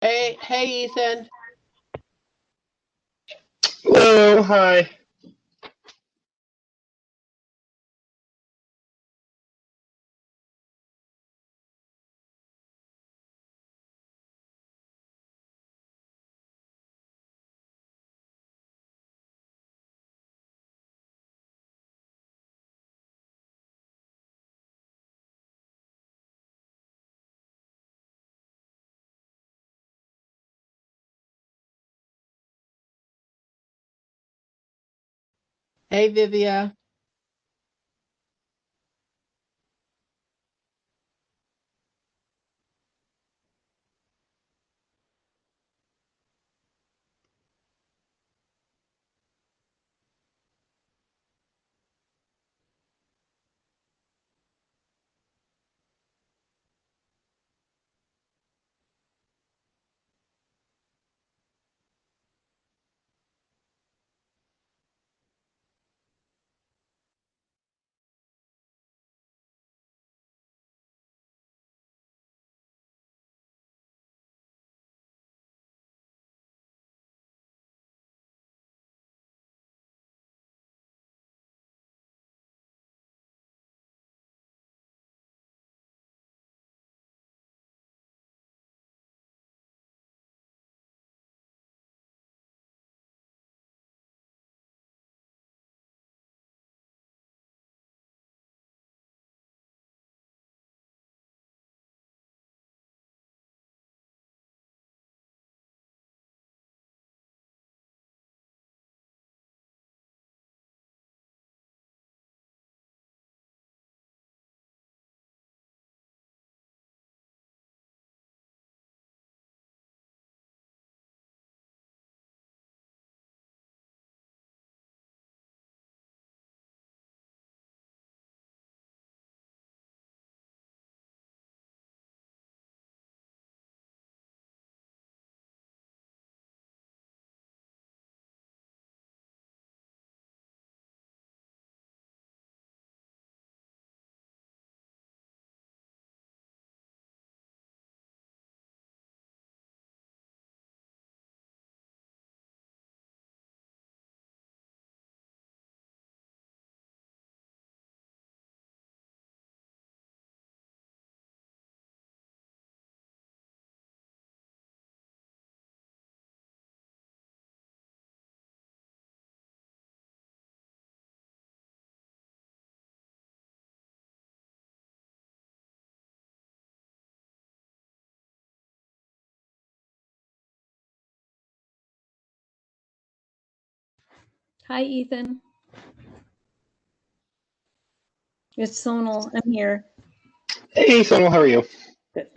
Hey, Ethan. Hello, hi. Hey, Vivia. Hi, Ethan. It's Sonal. I'm here. Hey, Sonal, how are you? Good.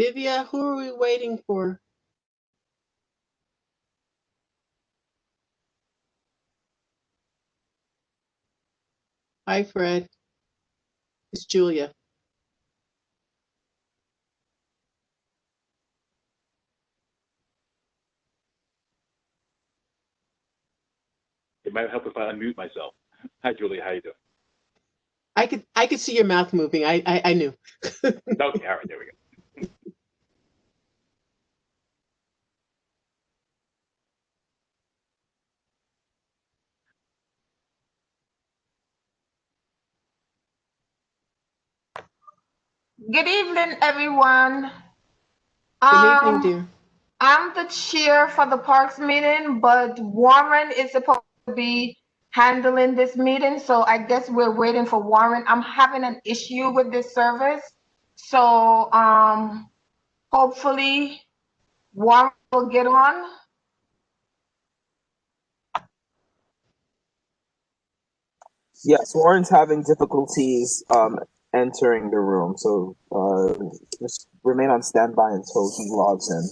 Vivia, who are we waiting for? Hi, Fred. It's Julia. It might help if I unmute myself. Hi, Julie. How you doing? I could see your mouth moving. I knew. Okay, all right, there we go. Good evening, everyone. Good evening, dear. I'm the chair for the Parks meeting, but Warren is supposed to be handling this meeting, so I guess we're waiting for Warren. I'm having an issue with this service, so hopefully Warren will get on. Yes, Warren's having difficulties entering the room, so just remain on standby until he logs in.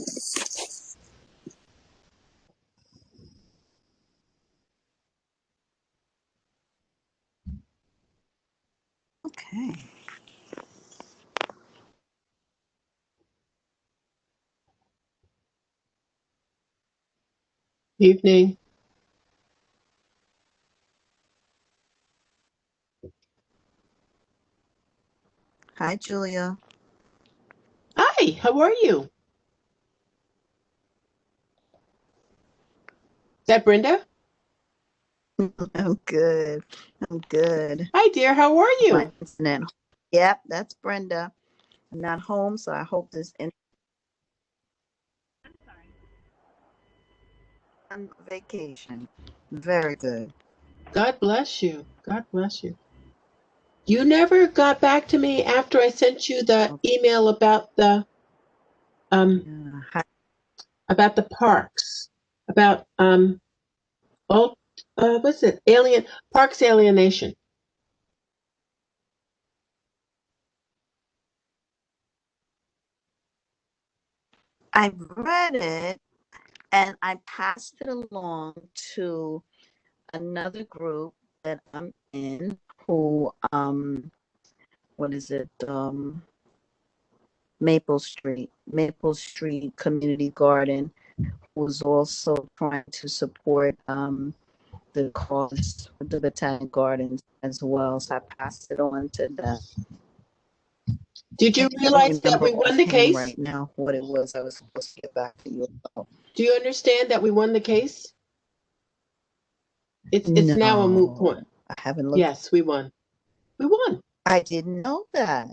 Okay. Evening. Hi, Julia. Hi, how are you? Is that Brenda? I'm good. I'm good. Hi, dear. How are you? My internet. Yep, that's Brenda. I'm not home, so I hope this on vacation. Very good. God bless you. God bless you. You never got back to me after I sent you the email about the Hi. about the parks, about what's it? Parks alienation. I read it and I passed it along to another group that I'm in who what is it? Maple Street Community Garden was also trying to support the cause of the Botanic Gardens as well. So I passed it on to them. Did you I can't realize that remember we won the offhand case? right now what it was I was supposed to get back to you about. Do you understand that we won the case? It's now a moot point. I haven't looked. Yes, we won. We won. I didn't know that.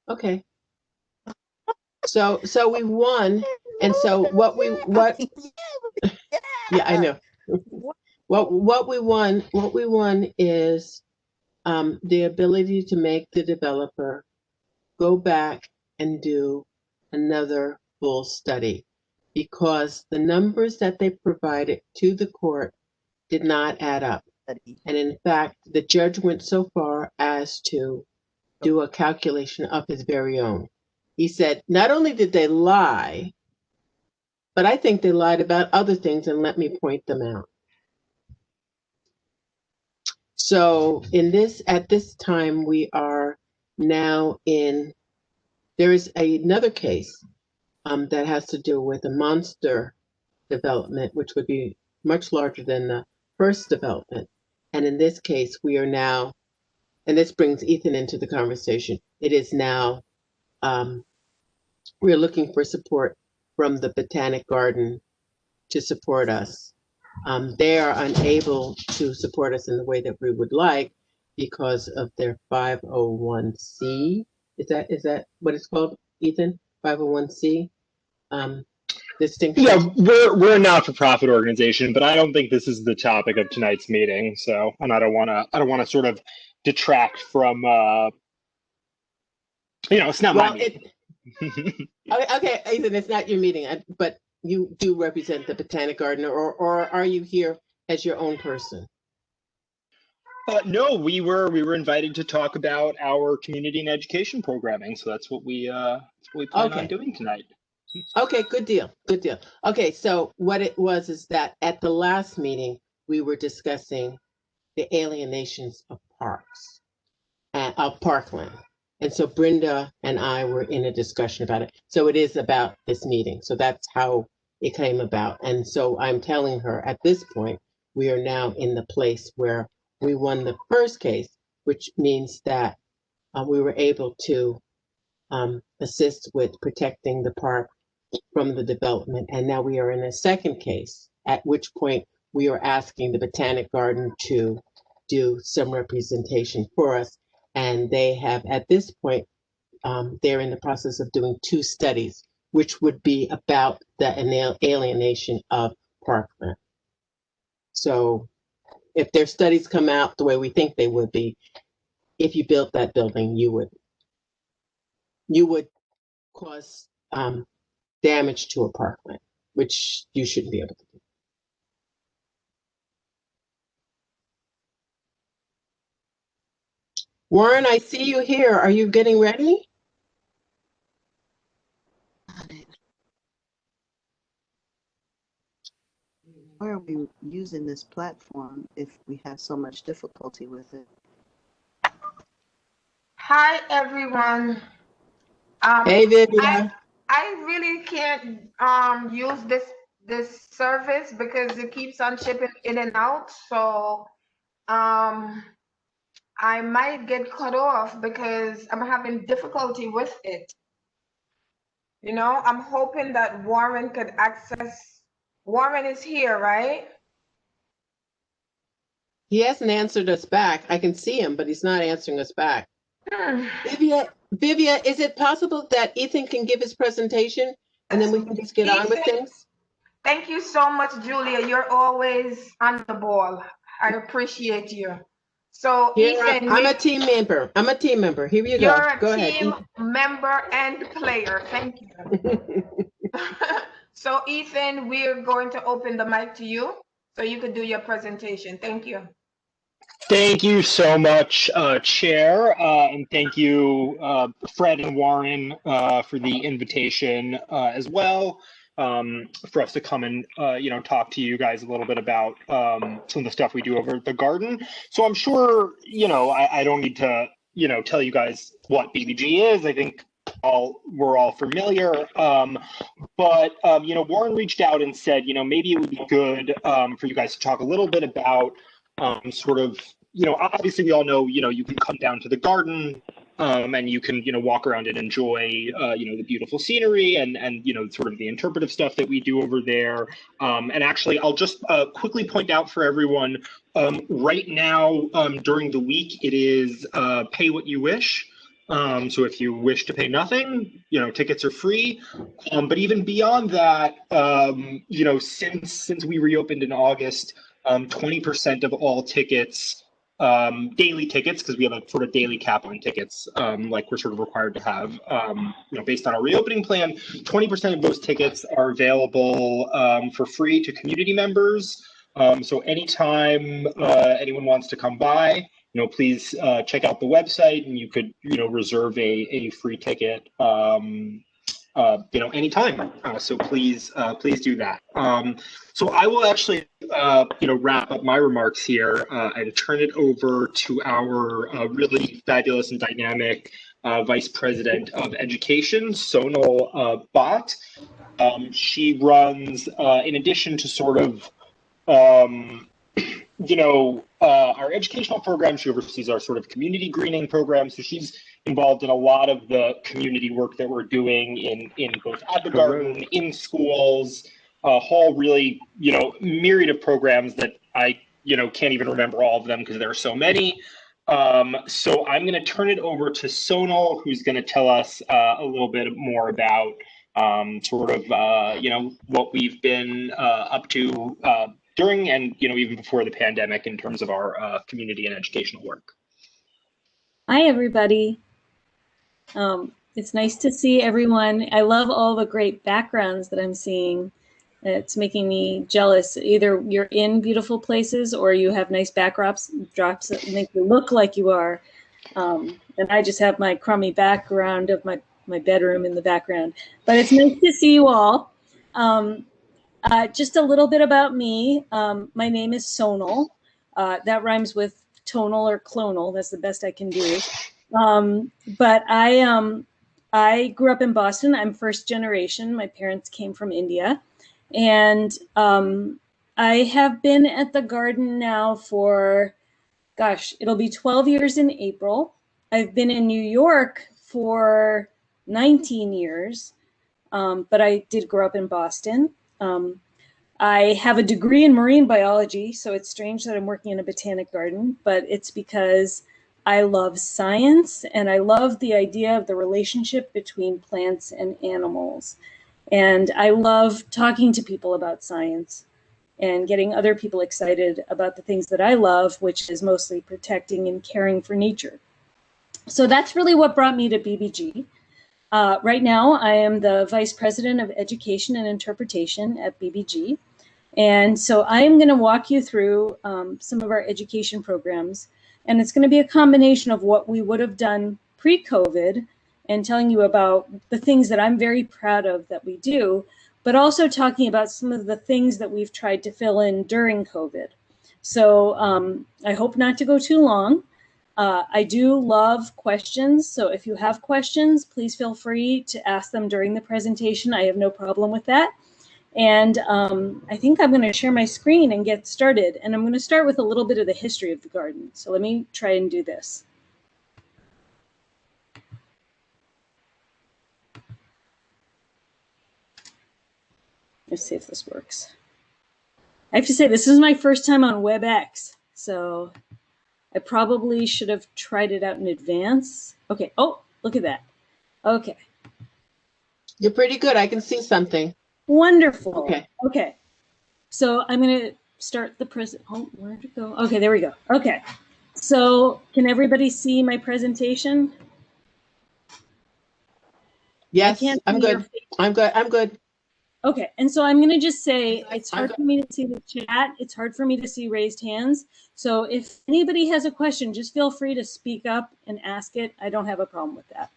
Okay. So we won, and so yeah, I know. What we won is the ability to make the developer go back and do another full study, because the numbers that they provided to the court did not add up. And in fact, the judge went so far as to do a calculation of his very own. He said, not only did they lie, but I think they lied about other things, and let me point them out. So at this time, we are now there is another case that has to do with a monster development, which would be much larger than the first development. And in this case, we are now, and this brings Ethan into the conversation, it is now, we're looking for support from the Botanic Garden to support us. They are unable to support us in the way that we would like because of their 501c. Is that what it's called, Ethan? 501c distinction. Yeah, we're a not-for-profit organization, but I don't think this is the topic of tonight's meeting. So, and I don't want to sort of detract from. It's not my meeting. Okay, Ethan, it's not your meeting, but you do represent the Botanic Garden, or are you here as your own person? No, we were invited to talk about our community and education programming, so that's what we plan on Okay. doing tonight. Okay, good deal, good deal. Okay, so what it was is that at the last meeting, we were discussing the alienations of parks and of Parkland. And so Brenda and I were in a discussion about it. So it is about this meeting. So that's how it came about. And so I'm telling her at this point, we are now in the place where we won the first case, which means that we were able to assist with protecting the park from the development. And now we are in a second case, at which point we are asking the Botanic Garden to do some representation for us. And they have, at this point, they're in the process of doing 2 studies, which would be about the alienation of Parkland. So if their studies come out the way we think they would be, if you built that building, you would cause damage to a parkland, which you shouldn't be able to do. Warren, I see you here. Are you getting ready? Why are we using this platform if we have so much difficulty with it? Hi, everyone. Hey, Vivian. I really can't use this service because it keeps on shipping in and out. So I might get cut off because I'm having difficulty with it. You know, I'm hoping that Warren could access. Warren is here, right? He hasn't answered us back. I can see him, but he's not answering us back. Vivia, is it possible that Ethan can give his presentation and then we can just get on with things? Thank you so much, Julia. You're always on the ball. I appreciate you. So, Here, Ethan, I'm a team member. I'm a team member. Here you go. you're Go a ahead. team member and player. Thank you. So, Ethan, we're going to open the mic to you so you could do your presentation. Thank you. Thank you so much, Chair, and thank you, Fred and Warren, for the invitation as well, for us to come and talk to you guys a little bit about some of the stuff we do over at the garden. So I'm sure I don't need to tell you guys what BBG is. I think we're all familiar. But Warren reached out and said maybe it would be good for you guys to talk a little bit about sort of, obviously we all know, you can come down to the garden and you can, walk around and enjoy, the beautiful scenery and sort of the interpretive stuff that we do over there. And actually, I'll just quickly point out for everyone, right now during the week, it is pay what you wish. So if you wish to pay nothing, tickets are free. But even beyond that, since we reopened in August, 20% of all tickets, daily tickets, because we have a sort of daily cap on tickets, like we're sort of required to have, based on our reopening plan, 20% of those tickets are available for free to community members. So anytime anyone wants to come by, please check out the website and you could, reserve a free ticket, anytime. So please do that. So I will actually, wrap up my remarks here and turn it over to our really fabulous and dynamic Vice President of Education, Sonal Bhatt. She runs, in addition to sort of, our educational programs, she oversees our sort of community greening program. So she's involved in a lot of the community work that we're doing in both at the garden, in schools, a whole really, myriad of programs that I, can't even remember all of them because there are so many. So I'm going to turn it over to Sonal, who's going to tell us a little bit more about sort of, what we've been up to during and, even before the pandemic in terms of our community and educational work. Hi, everybody. It's nice to see everyone. I love all the great backgrounds that I'm seeing. It's making me jealous. Either you're in beautiful places or you have nice backdrops that make you look like you are. And I just have my crummy background of my bedroom in the background. But it's nice to see you all. Just a little bit about me. My name is Sonal. That rhymes with tonal or clonal. That's the best I can do. But I grew up in Boston. I'm first generation. My parents came from India. And I have been at the garden now for, gosh, it'll be 12 years in April. I've been in New York for 19 years, but I did grow up in Boston. I have a degree in marine biology, so it's strange that I'm working in a botanic garden, but it's because I love science and I love the idea of the relationship between plants and animals. And I love talking to people about science and getting other people excited about the things that I love, which is mostly protecting and caring for nature. So that's really what brought me to BBG. Right now, I am the Vice President of Education and Interpretation at BBG. And so I am going to walk you through some of our education programs. And it's going to be a combination of what we would have done pre-COVID and telling you about the things that I'm very proud of that we do, but also talking about some of the things that we've tried to fill in during COVID. So I hope not to go too long. I do love questions. So if you have questions, please feel free to ask them during the presentation. I have no problem with that. And I think I'm going to share my screen and get started. And I'm going to start with a little bit of the history of the garden. So let me try and do this. Let's see if this works. I have to say, this is my first time on WebEx, so I probably should have tried it out in advance. Okay, oh, look at that. Okay. You're pretty good. I can see something. Wonderful. Okay. Okay. So I'm going to start the present. Oh, where'd it go? Okay, there we go. Okay. So can everybody see my presentation? Yes, I'm good. I'm good. I'm good. Okay, and so I'm going to just say it's hard for me to see the chat. It's hard for me to see raised hands. So if anybody has a question, just feel free to speak up and ask it. I don't have a problem with that.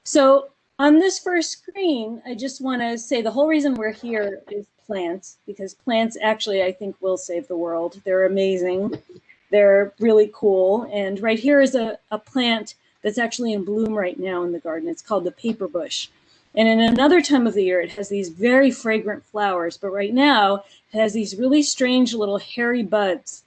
So on this first screen, I just want to say the whole reason we're here is plants, because plants actually, I think, will save the world. They're amazing. They're really cool. And right here is a plant that's actually in bloom right now in the garden. It's called the paper bush. And in another time of the year, it has these very fragrant flowers. But right now, it has these really strange little hairy buds.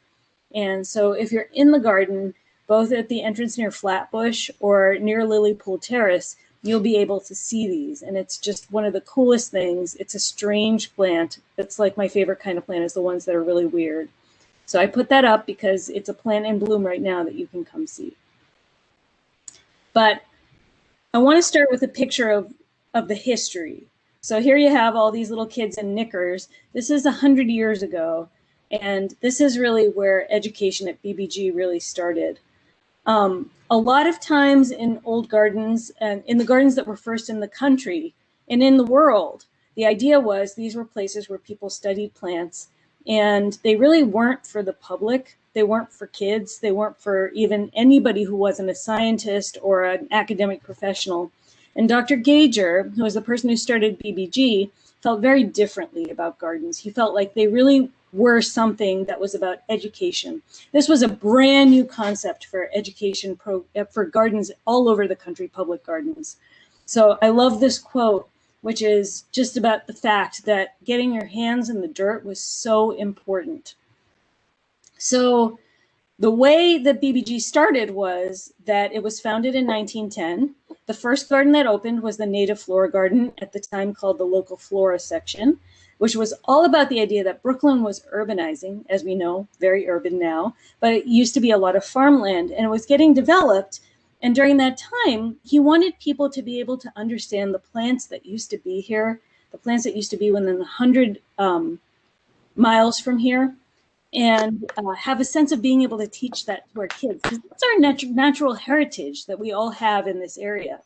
And so if you're in the garden, both at the entrance near Flatbush or near Lily Pool Terrace, you'll be able to see these. And it's just one of the coolest things. It's a strange plant. It's like my favorite kind of plant is the ones that are really weird. So I put that up because it's a plant in bloom right now that you can come see. But I want to start with a picture of the history. So here you have all these little kids in knickers. This is 100 years ago. And this is really where education at BBG really started. A lot of times in old gardens and in the gardens that were first in the country and in the world, the idea was these were places where people studied plants, and they really weren't for the public. They weren't for kids. They weren't for even anybody who wasn't a scientist or an academic professional. And Dr. Gager, who was the person who started BBG, felt very differently about gardens. He felt like they really were something that was about education. This was a brand new concept for education for gardens all over the country, public gardens. So I love this quote, which is just about the fact that getting your hands in the dirt was so important. So the way that BBG started was that it was founded in 1910. The first garden that opened was the Native Flora Garden, at the time called the Local Flora Section, which was all about the idea that Brooklyn was urbanizing, as we know, very urban now, but it used to be a lot of farmland and it was getting developed. And during that time, he wanted people to be able to understand the plants that used to be here, the plants that used to be within 100 miles from here, and have a sense of being able to teach that to our kids. Because that's our natural heritage that we all have in this area.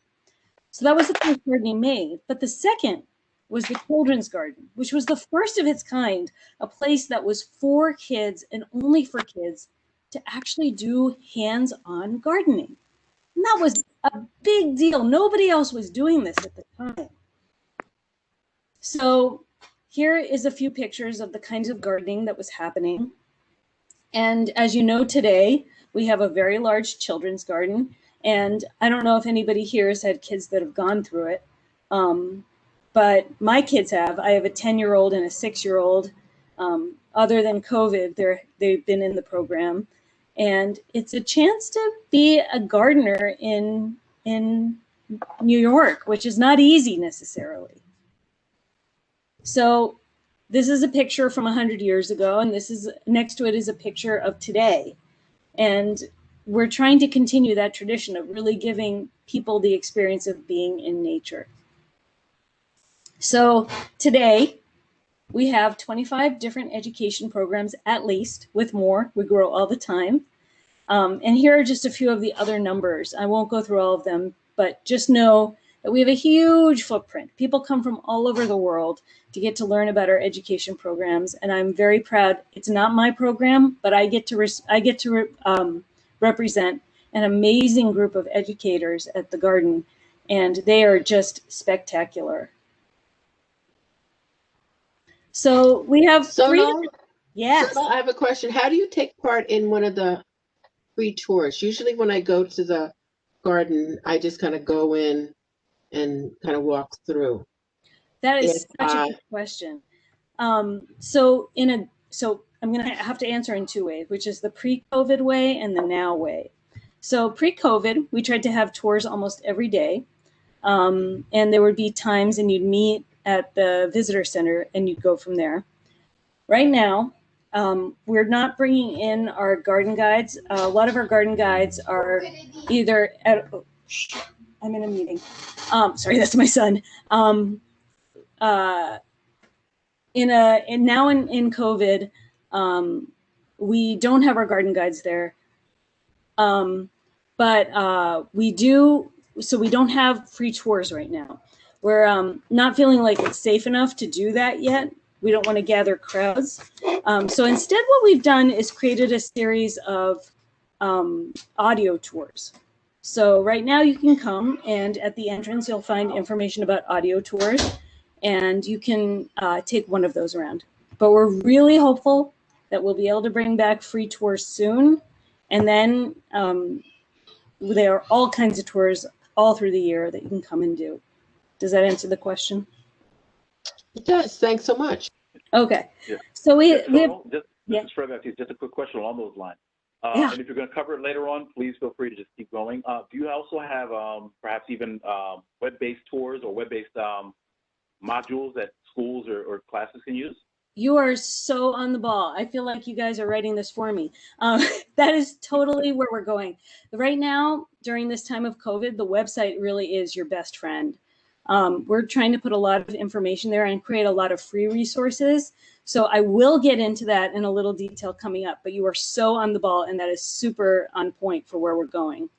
So that was the first garden he made. But the second was the Children's Garden, which was the first of its kind, a place that was for kids and only for kids to actually do hands-on gardening. And that was a big deal. Nobody else was doing this at the time. So here is a few pictures of the kinds of gardening that was happening. And as you know, today we have a very large children's garden. And I don't know if anybody here has had kids that have gone through it. But my kids have. I have a 10-year-old and a 6-year-old. Other than COVID, they've been in the program. And it's a chance to be a gardener in New York, which is not easy necessarily. So this is a picture from 100 years ago, and this is next to it is a picture of today. And we're trying to continue that tradition of really giving people the experience of being in nature. So today we have 25 different education programs, at least, with more. We grow all the time. And here are just a few of the other numbers. I won't go through all of them, but just know that we have a huge footprint. People come from all over the world to get to learn about our education programs. And I'm very proud. It's not my program, but I get to represent an amazing group of educators at the garden. And they are just spectacular. So we have Sonal, yes. Sonal, I have a question. How do you take part in one of the free tours? Usually when I go to the garden, I just kind of go in and kind of walk through. That is such a good question. So I'm going to have to answer in two ways, which is the pre-COVID way and the now way. So pre-COVID, we tried to have tours almost every day. And there would be times and you'd meet at the visitor center and you'd go from there. Right now, we're not bringing in our garden guides. A lot of our garden guides are either at, oh, shh, I'm in a meeting. Sorry, that's my son. Now in COVID, we don't have our garden guides there. But we do, so we don't have free tours right now. We're not feeling like it's safe enough to do that yet. We don't want to gather crowds. So instead what we've done is created a series of audio tours. So right now you can come and at the entrance you'll find information about audio tours and you can take one of those around. But we're really hopeful that we'll be able to bring back free tours soon. And then there are all kinds of tours all through the year that you can come and do. Does that answer the question? It does. Thanks so much. Okay. Yeah. So we have, This is Fred Matthews. Just a quick question along those lines. Yeah. And if you're going to cover it later on, please feel free to just keep going. Do you also have perhaps even web-based tours or web-based modules that schools or classes can use? You are so on the ball. I feel like you guys are writing this for me. That is totally where we're going. Right now, during this time of COVID, the website really is your best friend. We're trying to put a lot of information there and create a lot of free resources. So I will get into that in a little detail coming up, but you are so on the ball and that is super on point for where we're going.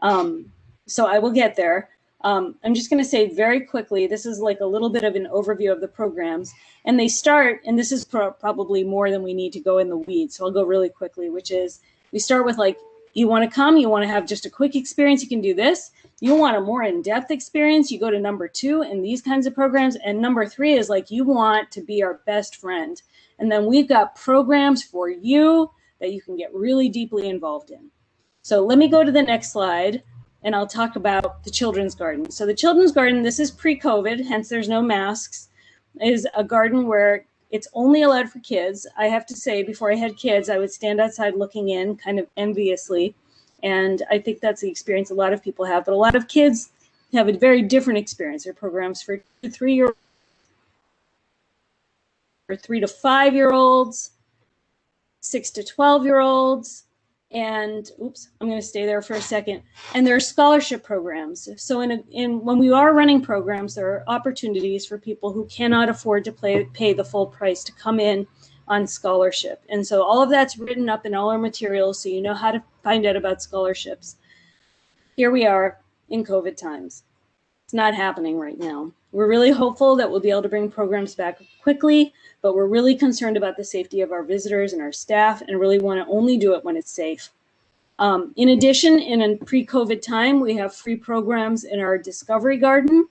So I will get there. I'm just going to say very quickly, this is like a little bit of an overview of the programs. And they start, and this is probably more than we need to go in the weeds. So I'll go really quickly, which is we start with like, you want to come, you want to have just a quick experience, you can do this. You want a more in-depth experience, you go to number 2 in these kinds of programs. And number 3 is like, you want to be our best friend. And then we've got programs for you that you can get really deeply involved in. So let me go to the next slide and I'll talk about the Children's Garden. So the Children's Garden, this is pre-COVID, hence there's no masks, is a garden where it's only allowed for kids. I have to say, before I had kids, I would stand outside looking in kind of enviously. And I think that's the experience a lot of people have. But a lot of kids have a very different experience. There are programs for 2 to 3-year-olds, or 3 to 5-year-olds, 6 to 12-year-olds. And oops, I'm going to stay there for a second. And there are scholarship programs. So when we are running programs, there are opportunities for people who cannot afford to pay the full price to come in on scholarship. And so all of that's written up in all our materials, so you know how to find out about scholarships. Here we are in COVID times. It's not happening right now. We're really hopeful that we'll be able to bring programs back quickly, but we're really concerned about the safety of our visitors and our staff and really want to only do it when it's safe. In addition, in a pre-COVID time, we have free programs in our Discovery Garden.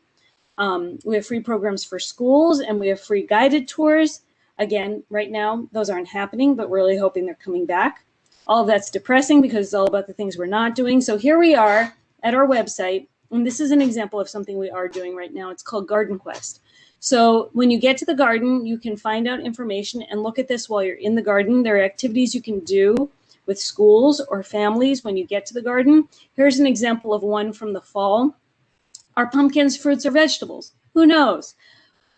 We have free programs for schools and we have free guided tours. Again, right now, those aren't happening, but we're really hoping they're coming back. All of that's depressing because it's all about the things we're not doing. So here we are at our website, and this is an example of something we are doing right now. It's called Garden Quest. So when you get to the garden, you can find out information and look at this while you're in the garden. There are activities you can do with schools or families when you get to the garden. Here's an example of one from the fall. Are pumpkins fruits or vegetables? Who knows?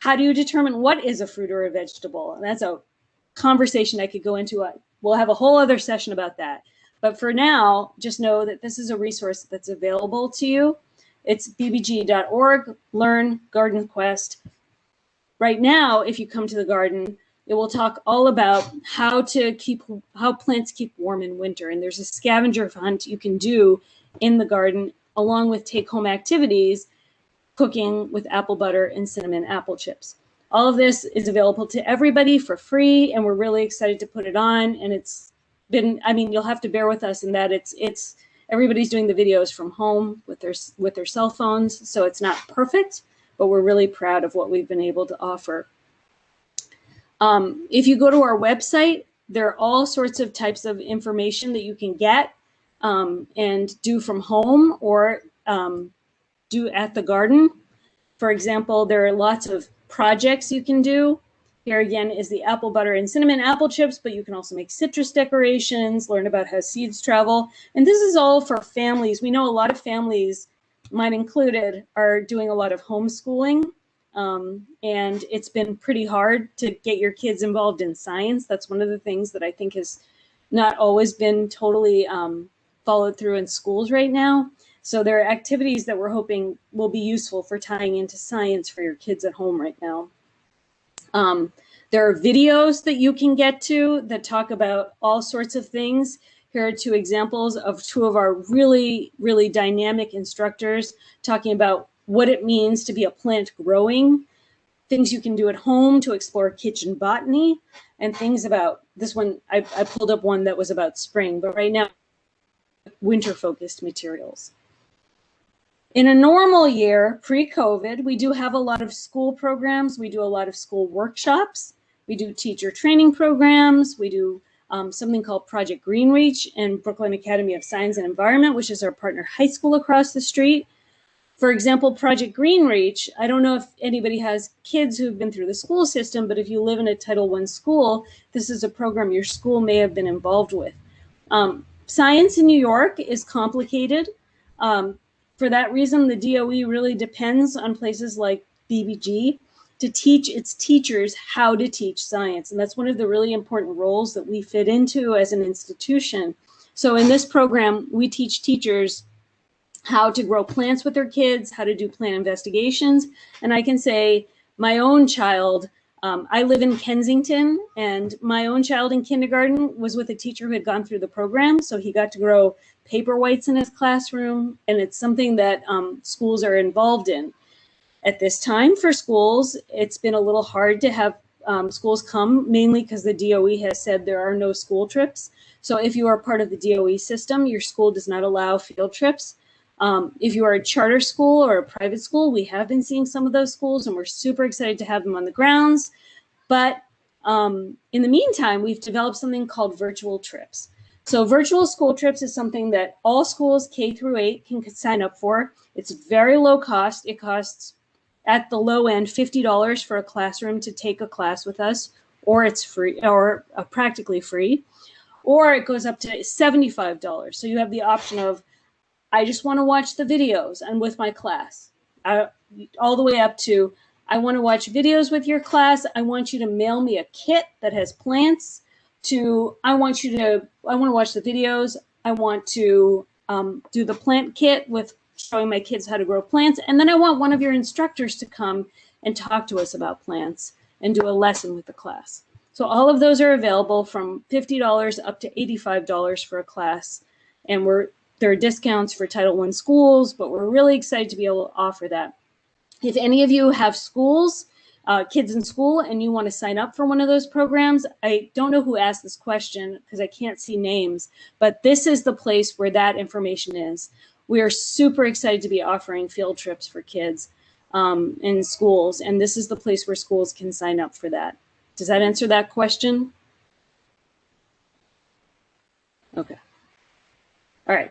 How do you determine what is a fruit or a vegetable? And that's a conversation I could go into. We'll have a whole other session about that. But for now, just know that this is a resource that's available to you. It's bbg.org, Learn Garden Quest. Right now, if you come to the garden, it will talk all about how plants keep warm in winter. And there's a scavenger hunt you can do in the garden, along with take-home activities, cooking with apple butter and cinnamon apple chips. All of this is available to everybody for free, and we're really excited to put it on. And it's been, I mean, you'll have to bear with us in that it's everybody's doing the videos from home with their cell phones, so it's not perfect, but we're really proud of what we've been able to offer. If you go to our website, there are all sorts of types of information that you can get and do from home or do at the garden. For example, there are lots of projects you can do. Here again is the apple butter and cinnamon apple chips, but you can also make citrus decorations, learn about how seeds travel. And this is all for families. We know a lot of families, mine included, are doing a lot of homeschooling. And it's been pretty hard to get your kids involved in science. That's one of the things that I think has not always been totally followed through in schools right now. So there are activities that we're hoping will be useful for tying into science for your kids at home right now. There are videos that you can get to that talk about all sorts of things. Here are two examples of two of our really, really dynamic instructors talking about what it means to be a plant growing, things you can do at home to explore kitchen botany, and things about this one. I pulled up one that was about spring, but right now, winter-focused materials. In a normal year, pre-COVID, we do have a lot of school programs. We do a lot of school workshops. We do teacher training programs. We do something called Project Greenreach and Brooklyn Academy of Science and Environment, which is our partner high school across the street. For example, Project Greenreach, I don't know if anybody has kids who've been through the school system, but if you live in a Title I school, this is a program your school may have been involved with. Science in New York is complicated. For that reason, the DOE really depends on places like BBG to teach its teachers how to teach science. And that's one of the really important roles that we fit into as an institution. So in this program, we teach teachers how to grow plants with their kids, how to do plant investigations. And I can say my own child, I live in Kensington, and my own child in kindergarten was with a teacher who had gone through the program. So he got to grow paper whites in his classroom, and it's something that schools are involved in. At this time for schools, it's been a little hard to have schools come, mainly because the DOE has said there are no school trips. So if you are part of the DOE system, your school does not allow field trips. If you are a charter school or a private school, we have been seeing some of those schools, and we're super excited to have them on the grounds. But in the meantime, we've developed something called virtual trips. So virtual school trips is something that all schools K through 8 can sign up for. It's very low cost. It costs at the low end $50 for a classroom to take a class with us, or it's free, or practically free, or it goes up to $75. So you have the option of, I just want to watch the videos and with my class, all the way up to, I want to watch videos with your class. I want you to mail me a kit that has plants. To I want to watch the videos. I want to do the plant kit with showing my kids how to grow plants. And then I want one of your instructors to come and talk to us about plants and do a lesson with the class. So all of those are available from $50 up to $85 for a class. And there are discounts for Title I schools, but we're really excited to be able to offer that. If any of you have schools, kids in school, and you want to sign up for one of those programs, I don't know who asked this question because I can't see names, but this is the place where that information is. We are super excited to be offering field trips for kids in schools, and this is the place where schools can sign up for that. Does that answer that question? Okay. All right.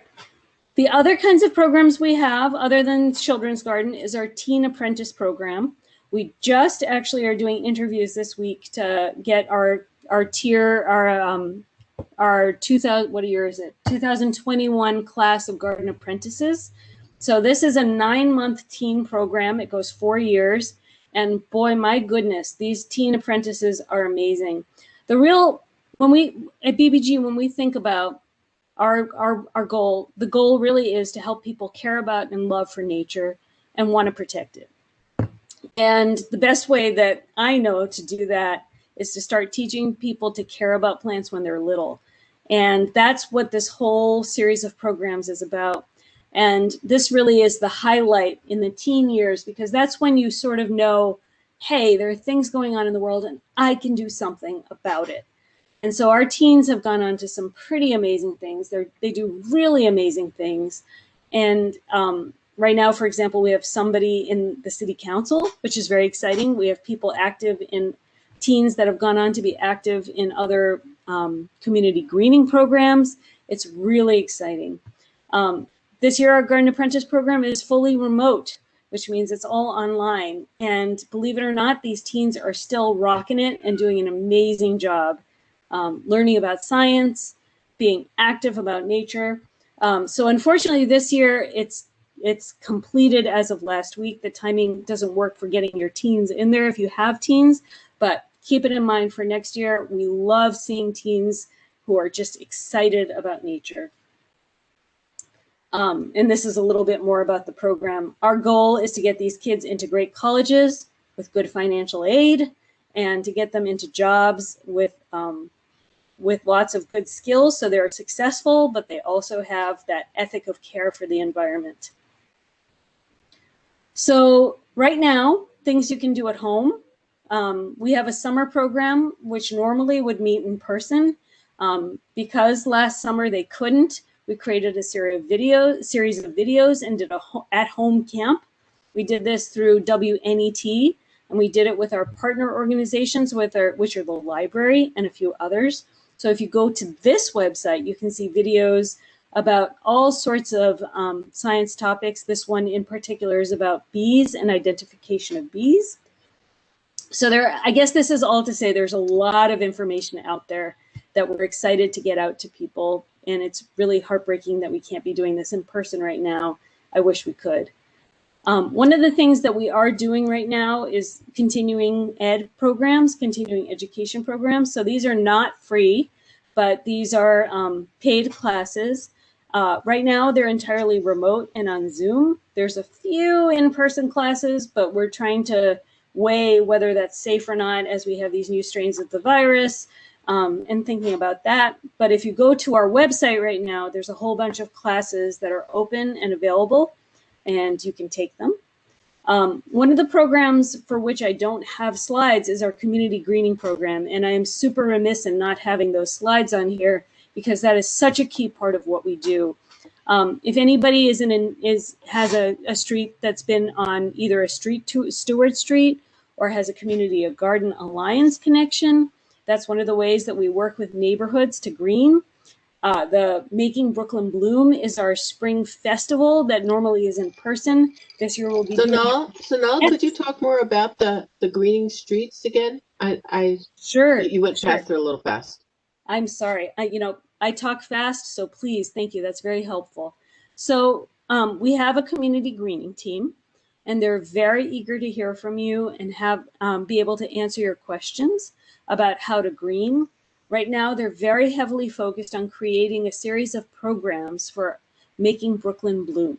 The other kinds of programs we have, other than Children's Garden, is our Teen Apprentice program. We just actually are doing interviews this week to get our 2021 class of garden apprentices. So this is a 9-month teen program. It goes 4 years, and boy, my goodness, these teen apprentices are amazing. When we at BBG, when we think about our goal, the goal really is to help people care about and love for nature and want to protect it. And the best way that I know to do that is to start teaching people to care about plants when they're little. And that's what this whole series of programs is about. And this really is the highlight in the teen years, because that's when you sort of know, hey, there are things going on in the world and I can do something about it. And so our teens have gone on to some pretty amazing things. They do really amazing things. And right now, for example, we have somebody in the city council, which is very exciting. We have people active in teens that have gone on to be active in other community greening programs. It's really exciting. This year, our Garden Apprentice program is fully remote, which means it's all online. And believe it or not, these teens are still rocking it and doing an amazing job. Learning about science, being active about nature. So unfortunately this year it's completed as of last week. The timing doesn't work for getting your teens in there if you have teens, but keep it in mind for next year. We love seeing teens who are just excited about nature. And this is a little bit more about the program. Our goal is to get these kids into great colleges with good financial aid and to get them into jobs with lots of good skills, so they're successful, but they also have that ethic of care for the environment. So right now, things you can do at home. We have a summer program, which normally would meet in person. Because last summer they couldn't, we created a series of videos and did a at-home camp. We did this through WNET, and we did it with our partner organizations, which are the library and a few others. So if you go to this website, you can see videos about all sorts of science topics. This one in particular is about bees and identification of bees. So I guess this is all to say there's a lot of information out there that we're excited to get out to people. And it's really heartbreaking that we can't be doing this in person right now. I wish we could. One of the things that we are doing right now is continuing ed programs, continuing education programs. So these are not free, but these are paid classes. Right now, they're entirely remote and on Zoom. There's a few in-person classes, but we're trying to weigh whether that's safe or not as we have these new strains of the virus and thinking about that. But if you go to our website right now, there's a whole bunch of classes that are open and available, and you can take them. One of the programs for which I don't have slides is our community greening program, and I am super remiss in not having those slides on here because that is such a key part of what we do. If anybody has a street that's been on either a street to Stewart Street or has a Community of Garden Alliance connection, that's one of the ways that we work with neighborhoods to green. The Making Brooklyn Bloom is our spring festival that normally is in person. This year we'll be Sonal, Yes. could you talk more about the greening streets again? Sure. You went sure. past there a little fast. I'm sorry. I talk fast, so please, thank you. That's very helpful. So we have a community greening team, and they're very eager to hear from you and be able to answer your questions about how to green. Right now, they're very heavily focused on creating a series of programs for Making Brooklyn Bloom.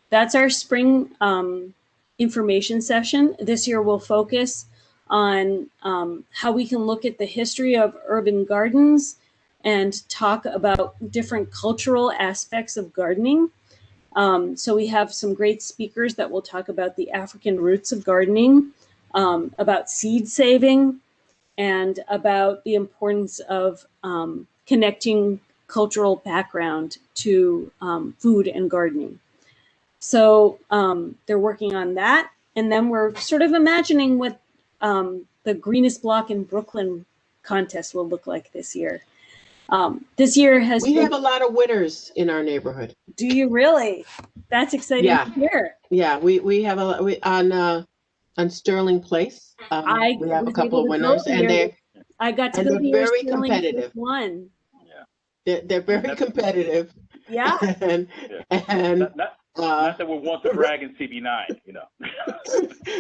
That's our spring information session. This year, we'll focus on how we can look at the history of urban gardens and talk about different cultural aspects of gardening. So we have some great speakers that will talk about the African roots of gardening, about seed saving, and about the importance of connecting cultural background to food and gardening. So they're working on that. And then we're sort of imagining what the Greenest Block in Brooklyn contest will look like this year. This year has We been, have a lot of winners in our neighborhood. do you really? That's exciting Yeah. to hear. Yeah, we have on Sterling Place. I We have a was couple able of to go winners, and here. I got to and go they're to your very Sterling competitive. one. they're very competitive. Yeah. and Yeah. and Not that we want to brag in CB9, you know.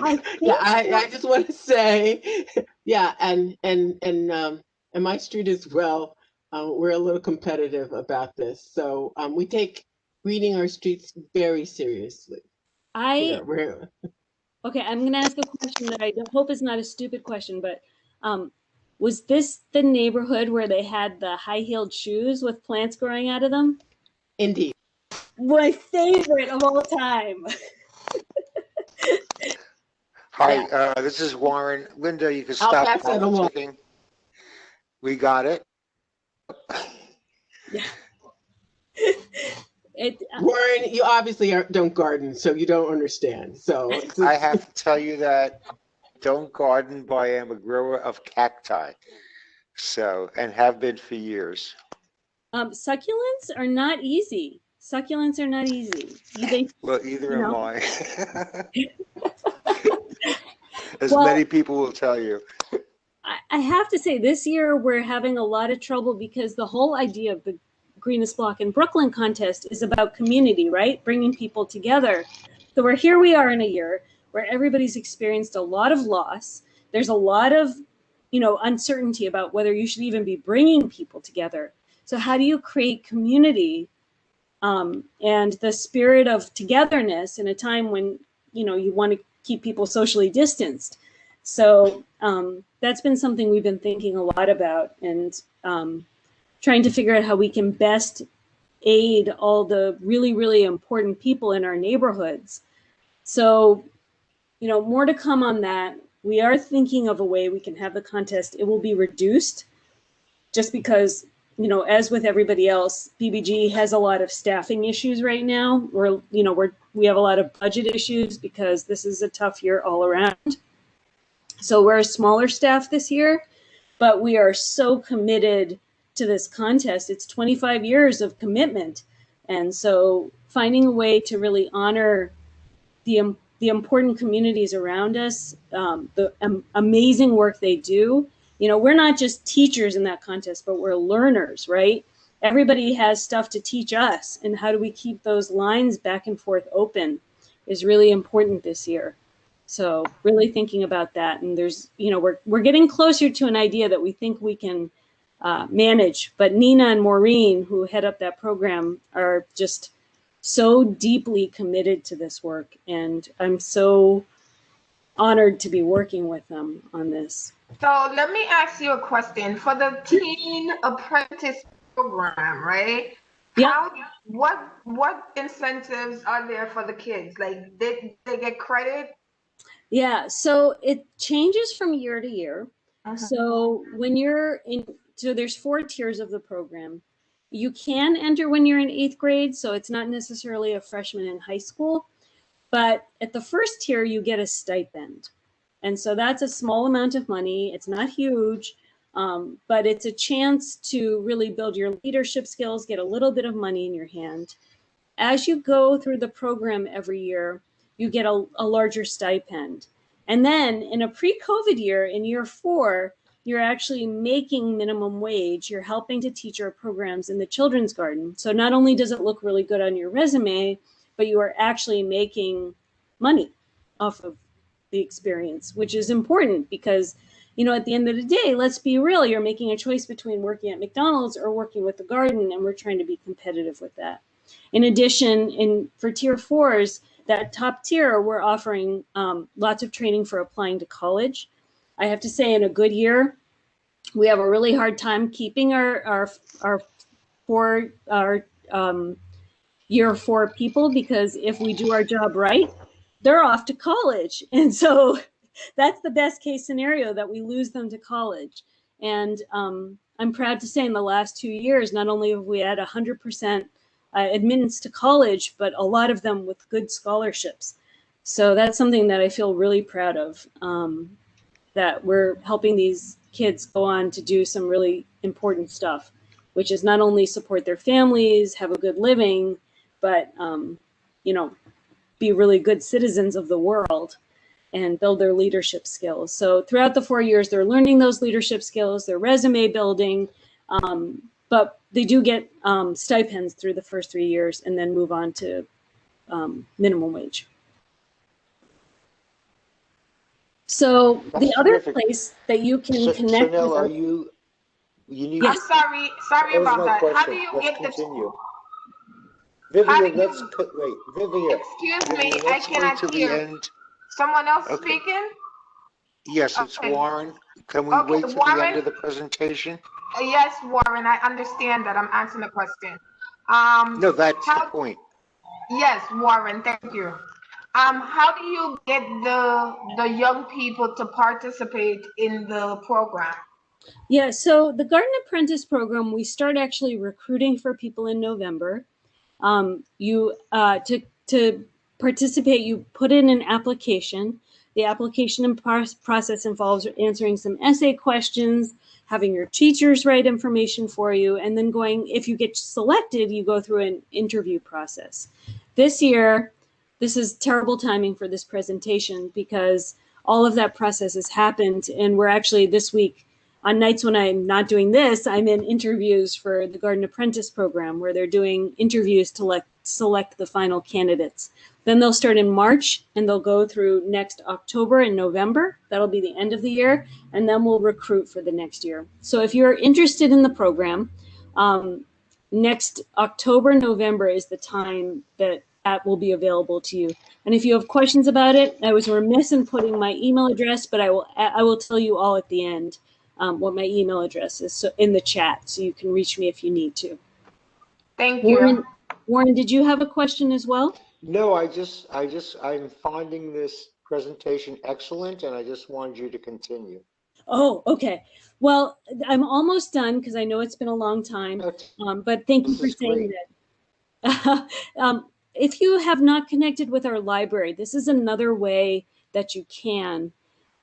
I just want to say, yeah, and my street as well. We're a little competitive about this, so we take reading our streets very seriously. Okay, I'm going to ask a question that I hope is not a stupid question, but was this the neighborhood where they had the high-heeled shoes with plants growing out of them? Indeed. My favorite of all time. Hi, this is Warren. Linda, you can I'll stop pass that along. politicking. We got it. Yeah. Warren, you obviously don't garden, so you don't understand. So I have to tell you that don't garden, but I am a grower of cacti. So, and have been for years. Succulents are not easy. Succulents are not easy. Well, either you am know. I. As Well, many people will tell you. I have to say, this year we're having a lot of trouble because the whole idea of the Greenest Block in Brooklyn contest is about community, right? Bringing people together. So here we are in a year where everybody's experienced a lot of loss. There's a lot of, uncertainty about whether you should even be bringing people together. So how do you create community and the spirit of togetherness in a time when, you want to keep people socially distanced? So that's been something we've been thinking a lot about, and trying to figure out how we can best aid all the really, really important people in our neighborhoods. So, more to come on that. We are thinking of a way we can have the contest. It will be reduced just because, as with everybody else, PBG has a lot of staffing issues right now. We have a lot of budget issues because this is a tough year all around. So we're a smaller staff this year, but we are so committed to this contest. It's 25 years of commitment. And so finding a way to really honor the important communities around us, the amazing work they do. We're not just teachers in that contest, but we're learners, right? Everybody has stuff to teach us, and how do we keep those lines back and forth open is really important this year. So really thinking about that. And there's, we're getting closer to an idea that we think we can manage, but Nina and Maureen, who head up that program, are just so deeply committed to this work. And I'm so honored to be working with them on this. So let me ask you a question. For the Teen Apprentice program, right? Yeah. What incentives are there for the kids? Like they get credit? Yeah, so it changes from year to year. So when so there's 4 tiers of the program. You can enter when you're in 8th grade, so it's not necessarily a freshman in high school, but at the first tier, you get a stipend. And so that's a small amount of money. It's not huge, but it's a chance to really build your leadership skills, get a little bit of money in your hand. As you go through the program every year, you get a larger stipend. And then in a pre-COVID year, in year 4, you're actually making minimum wage. You're helping to teach our programs in the children's garden. So not only does it look really good on your resume, but you are actually making money off of the experience, which is important because, at the end of the day, let's be real, you're making a choice between working at McDonald's or working with the garden, and we're trying to be competitive with that. In addition, for tier 4s, that top tier, we're offering lots of training for applying to college. I have to say, in a good year, we have a really hard time keeping our year 4 people, because if we do our job right, they're off to college. And so that's the best case scenario, that we lose them to college. And I'm proud to say in the last 2 years, not only have we had 100% admittance to college, but a lot of them with good scholarships. So that's something that I feel really proud of, that we're helping these kids go on to do some really important stuff, which is not only support their families, have a good living, but, you know, be really good citizens of the world and build their leadership skills. So throughout the 4 years, they're learning those leadership skills, they're resume building, but they do get stipends through the first 3 years and then move on to minimum wage. So That's the other terrific. place that you can connect Chanel, with are us, you need I'm sorry that was about my that. How question. do you Let's get the, continue. how do Vivian, you, let's wait. Vivian, excuse me, Vivian, I let's wait cannot till the hear. end. Someone else Okay. speaking? Yes, it's Okay. Warren. Can we Okay, wait till the end Warren? of the presentation? Yes, Warren, I understand that. I'm asking a question. No, that's the How, point. yes, Warren, thank you. How do you get the young people to participate in the program? yeah, so the Garden Apprentice program, we start actually recruiting for people in November. To participate, you put in an application. The application process involves answering some essay questions, having your teachers write information for you, and then going, if you get selected, you go through an interview process. This year, this is terrible timing for this presentation because all of that process has happened, and we're actually this week, on nights when I'm not doing this, I'm in interviews for the Garden Apprentice program, where they're doing interviews to select the final candidates. Then they'll start in March and they'll go through next October and November. That'll be the end of the year. And then we'll recruit for the next year. So if you're interested in the program, next October, November is the time that will be available to you. And if you have questions about it, I was remiss in putting my email address, but I will tell you all at the end. What my email address is, so in the chat, so you can reach me if you need to. Thank you. Warren, did you have a question as well? No, I'm finding this presentation excellent, and I just wanted you to continue. Oh, okay. Well, I'm almost done because I know it's been a long time, but thank you for saying that. If you have not connected with our library, this is another way that you can.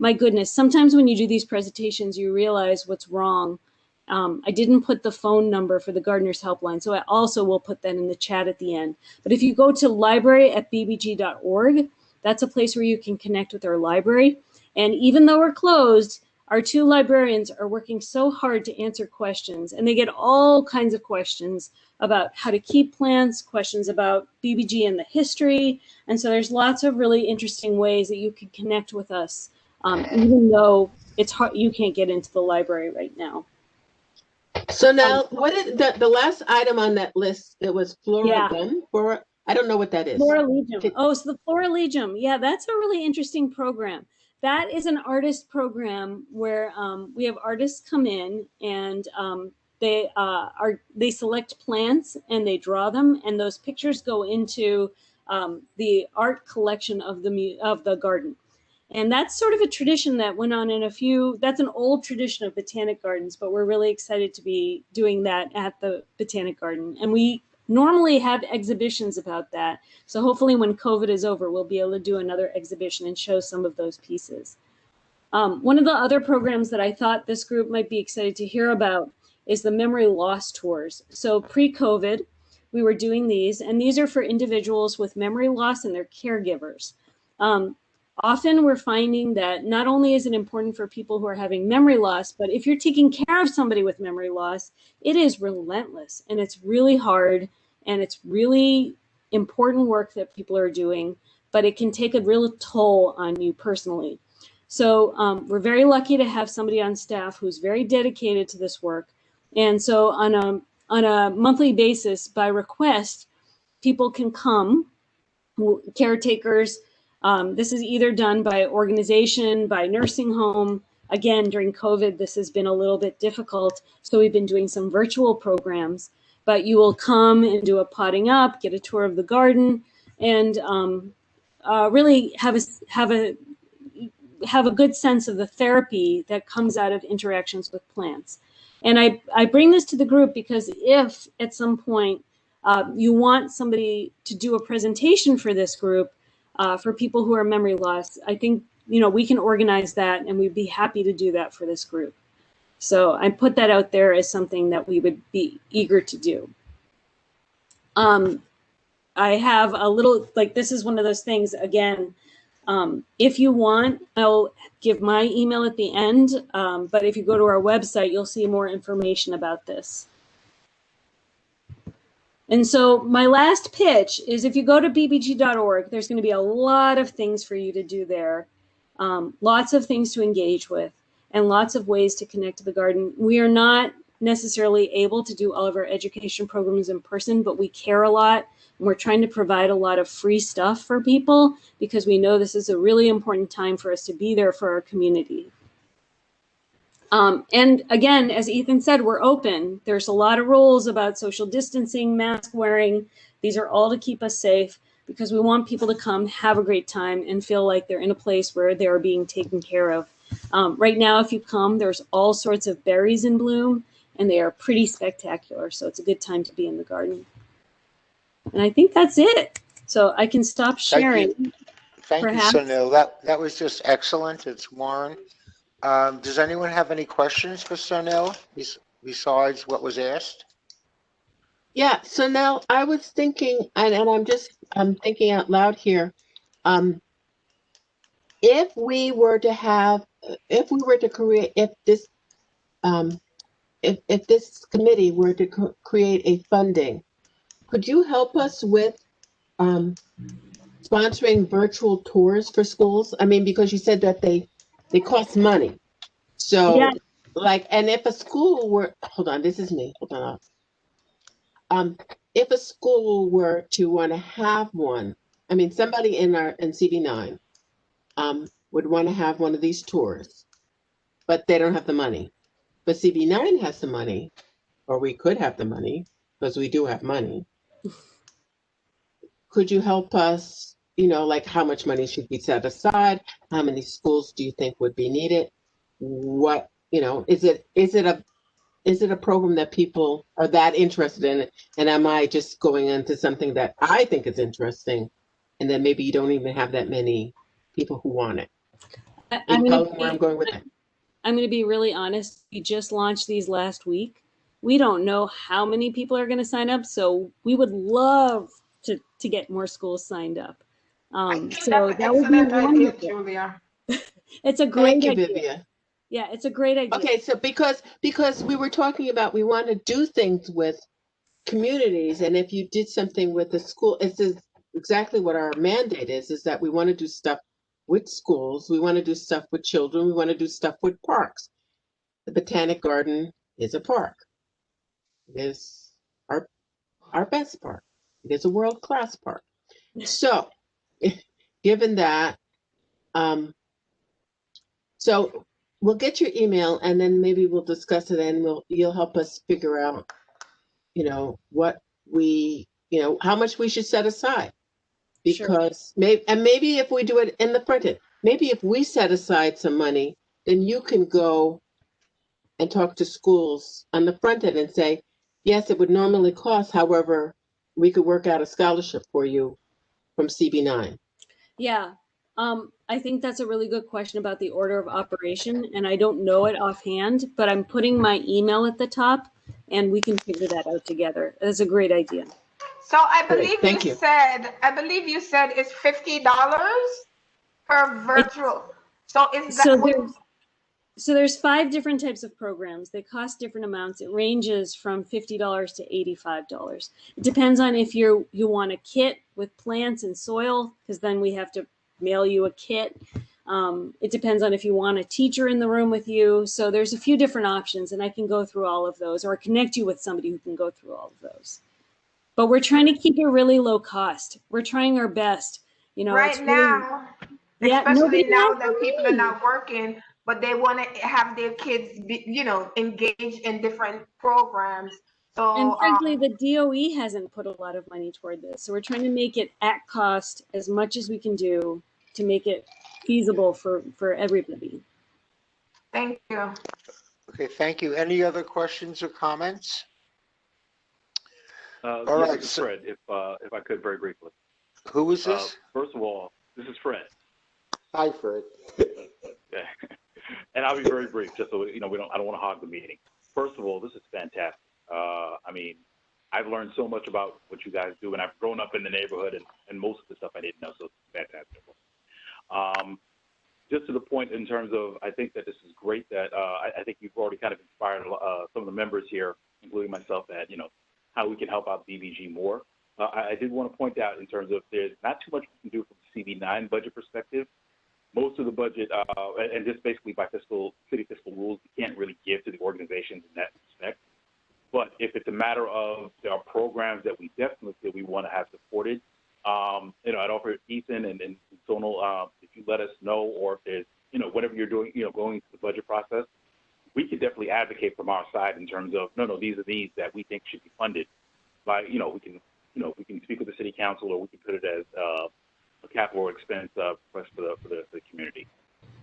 My goodness, sometimes when you do these presentations, you realize what's wrong. I didn't put the phone number for the Gardeners Helpline, so I also will put that in the chat at the end. But if you go to library@bbg.org, that's a place where you can connect with our library. And even though we're closed, our 2 librarians are working so hard to answer questions, and they get all kinds of questions about how to keep plants, questions about BBG and the history. And so there's lots of really interesting ways that you can connect with us. Even though it's hard, you can't get into the library right now. So now, what is the last item on that list? It was Floraligium. Yeah. I don't know what that is. Floraligium. Oh, so the Floraligium. Yeah, that's a really interesting program. That is an artist program where we have artists come in and they select plants and they draw them, and those pictures go into the art collection of the garden. And that's sort of a tradition that went on in that's an old tradition of Botanic Gardens, but we're really excited to be doing that at the Botanic Garden. And we normally have exhibitions about that. So hopefully when COVID is over, we'll be able to do another exhibition and show some of those pieces. One of the other programs that I thought this group might be excited to hear about is the memory loss tours. So pre-COVID, we were doing these, and these are for individuals with memory loss and their caregivers. Often we're finding that not only is it important for people who are having memory loss, but if you're taking care of somebody with memory loss, it is relentless and it's really hard and it's really important work that people are doing, but it can take a real toll on you personally. So we're very lucky to have somebody on staff who's very dedicated to this work. And so on a monthly basis, by request, people can come, caretakers. This is either done by organization, by nursing home. Again, during COVID, this has been a little bit difficult, so we've been doing some virtual programs. but you will come and do a potting up, get a tour of the garden, and really have a good sense of the therapy that comes out of interactions with plants. And I bring this to the group because if at some point you want somebody to do a presentation for this group, for people who are memory loss, I think, we can organize that, and we'd be happy to do that for this group. So I put that out there as something that we would be eager to do. I have a little, this is one of those things, again, if you want, I'll give my email at the end, but if you go to our website, you'll see more information about this. And so my last pitch is, if you go to bbg.org, there's going to be a lot of things for you to do there, lots of things to engage with, and lots of ways to connect to the garden. We are not necessarily able to do all of our education programs in person, but we care a lot. And we're trying to provide a lot of free stuff for people because we know this is a really important time for us to be there for our community. And again, as Ethan said, we're open. There's a lot of rules about social distancing, mask wearing. These are all to keep us safe because we want people to come, have a great time, and feel like they're in a place where they are being taken care of. Right now, if you come, there's all sorts of berries in bloom, and they are pretty spectacular. So it's a good time to be in the garden. And I think that's it. So I can stop sharing. Thank you, Sunil. That was just excellent. It's Warren. Does anyone have any questions for Sunil besides what was asked? Yeah, so now I was thinking, and I'm thinking out loud here. If we were to create, if this committee were to create a funding, could you help us with sponsoring virtual tours for schools? I mean, because you said that they cost money. So, Yeah. and if a school were, hold on, this is me, hold on. If a school were to want to have one, I mean, somebody in CB9 would want to have one of these tours, but they don't have the money. But CB9 has the money, or we could have the money, because we do have money. Could you help us, how much money should be set aside? How many schools do you think would be needed? What, is it a program that people are that interested in? And am I just going into something that I think is interesting, and then maybe you don't even have that many people who want it? I'm where I'm going with that. I'm going to be really honest. We just launched these last week. We don't know how many people are going to sign up, so we would love to get more schools signed up. So that would be wonderful. Julia. It's a great Thank you, idea. Vivian. Yeah, it's a great idea. Okay, so because we were talking about, we want to do things with communities, and if you did something with the school, it's exactly what our mandate is that we want to do stuff with schools, we want to do stuff with children, we want to do stuff with parks. The Botanic Garden is a park. It is our best park. It is a world-class park. So, given that, so we'll get your email, and then maybe we'll discuss it, and you'll help us figure out, what how much we should set aside. Because maybe if we do it in the front end, maybe if we set aside some money, then you can go and talk to schools on the front end and say, yes, it would normally cost, however, we could work out a scholarship for you from CB9. Yeah, I think that's a really good question about the order of operation, and I don't know it offhand, but I'm putting my email at the top, and we can figure that out together. That's a great idea. So I believe Thank you said it's $50 per virtual. So there's 5 different types of programs. They cost different amounts. It ranges from $50 to $85. It depends on if you want a kit with plants and soil, because then we have to mail you a kit. It depends on if you want a teacher in the room with you. So there's a few different options, and I can go through all of those, or connect you with somebody who can go through all of those. But we're trying to keep it really low cost. We're trying our best. Right now, especially now that people are not working, but they want to have their kids be, engaged in different programs. So, And frankly, the DOE hasn't put a lot of money toward this. So we're trying to make it at cost as much as we can do to make it feasible for everybody. thank you. Okay, thank you. Any other questions or comments? All Yeah, right, this is so- Fred, if I could very briefly. Who is this? First of all, this is Fred. Hi, Fred. Okay. And I'll be very brief, just so you know, I don't want to hog the meeting. First of all, this is fantastic. I mean, I've learned so much about what you guys do, and I've grown up in the neighborhood, and most of the stuff I didn't know, so it's fantastic. Just to the point in terms of, I think that this is great that I think you've already kind of inspired some of the members here, including myself, that, you know, how we can help out BBG more. I did want to point out in terms of there's not too much we can do from the CV9 budget perspective. Most of the budget, and just basically by city fiscal rules, we can't really give to the organizations in that respect. But if it's a matter of there are programs that we definitely feel we want to have supported, you know, I'd offer Ethan and Sonal, if you let us know, or if there's, you know, whatever you're doing, you know, going through the budget process, we could definitely advocate from our side in terms of, no, these are these that we think should be funded by, we can speak with the city council, or we can put it as a capital expense request for the community.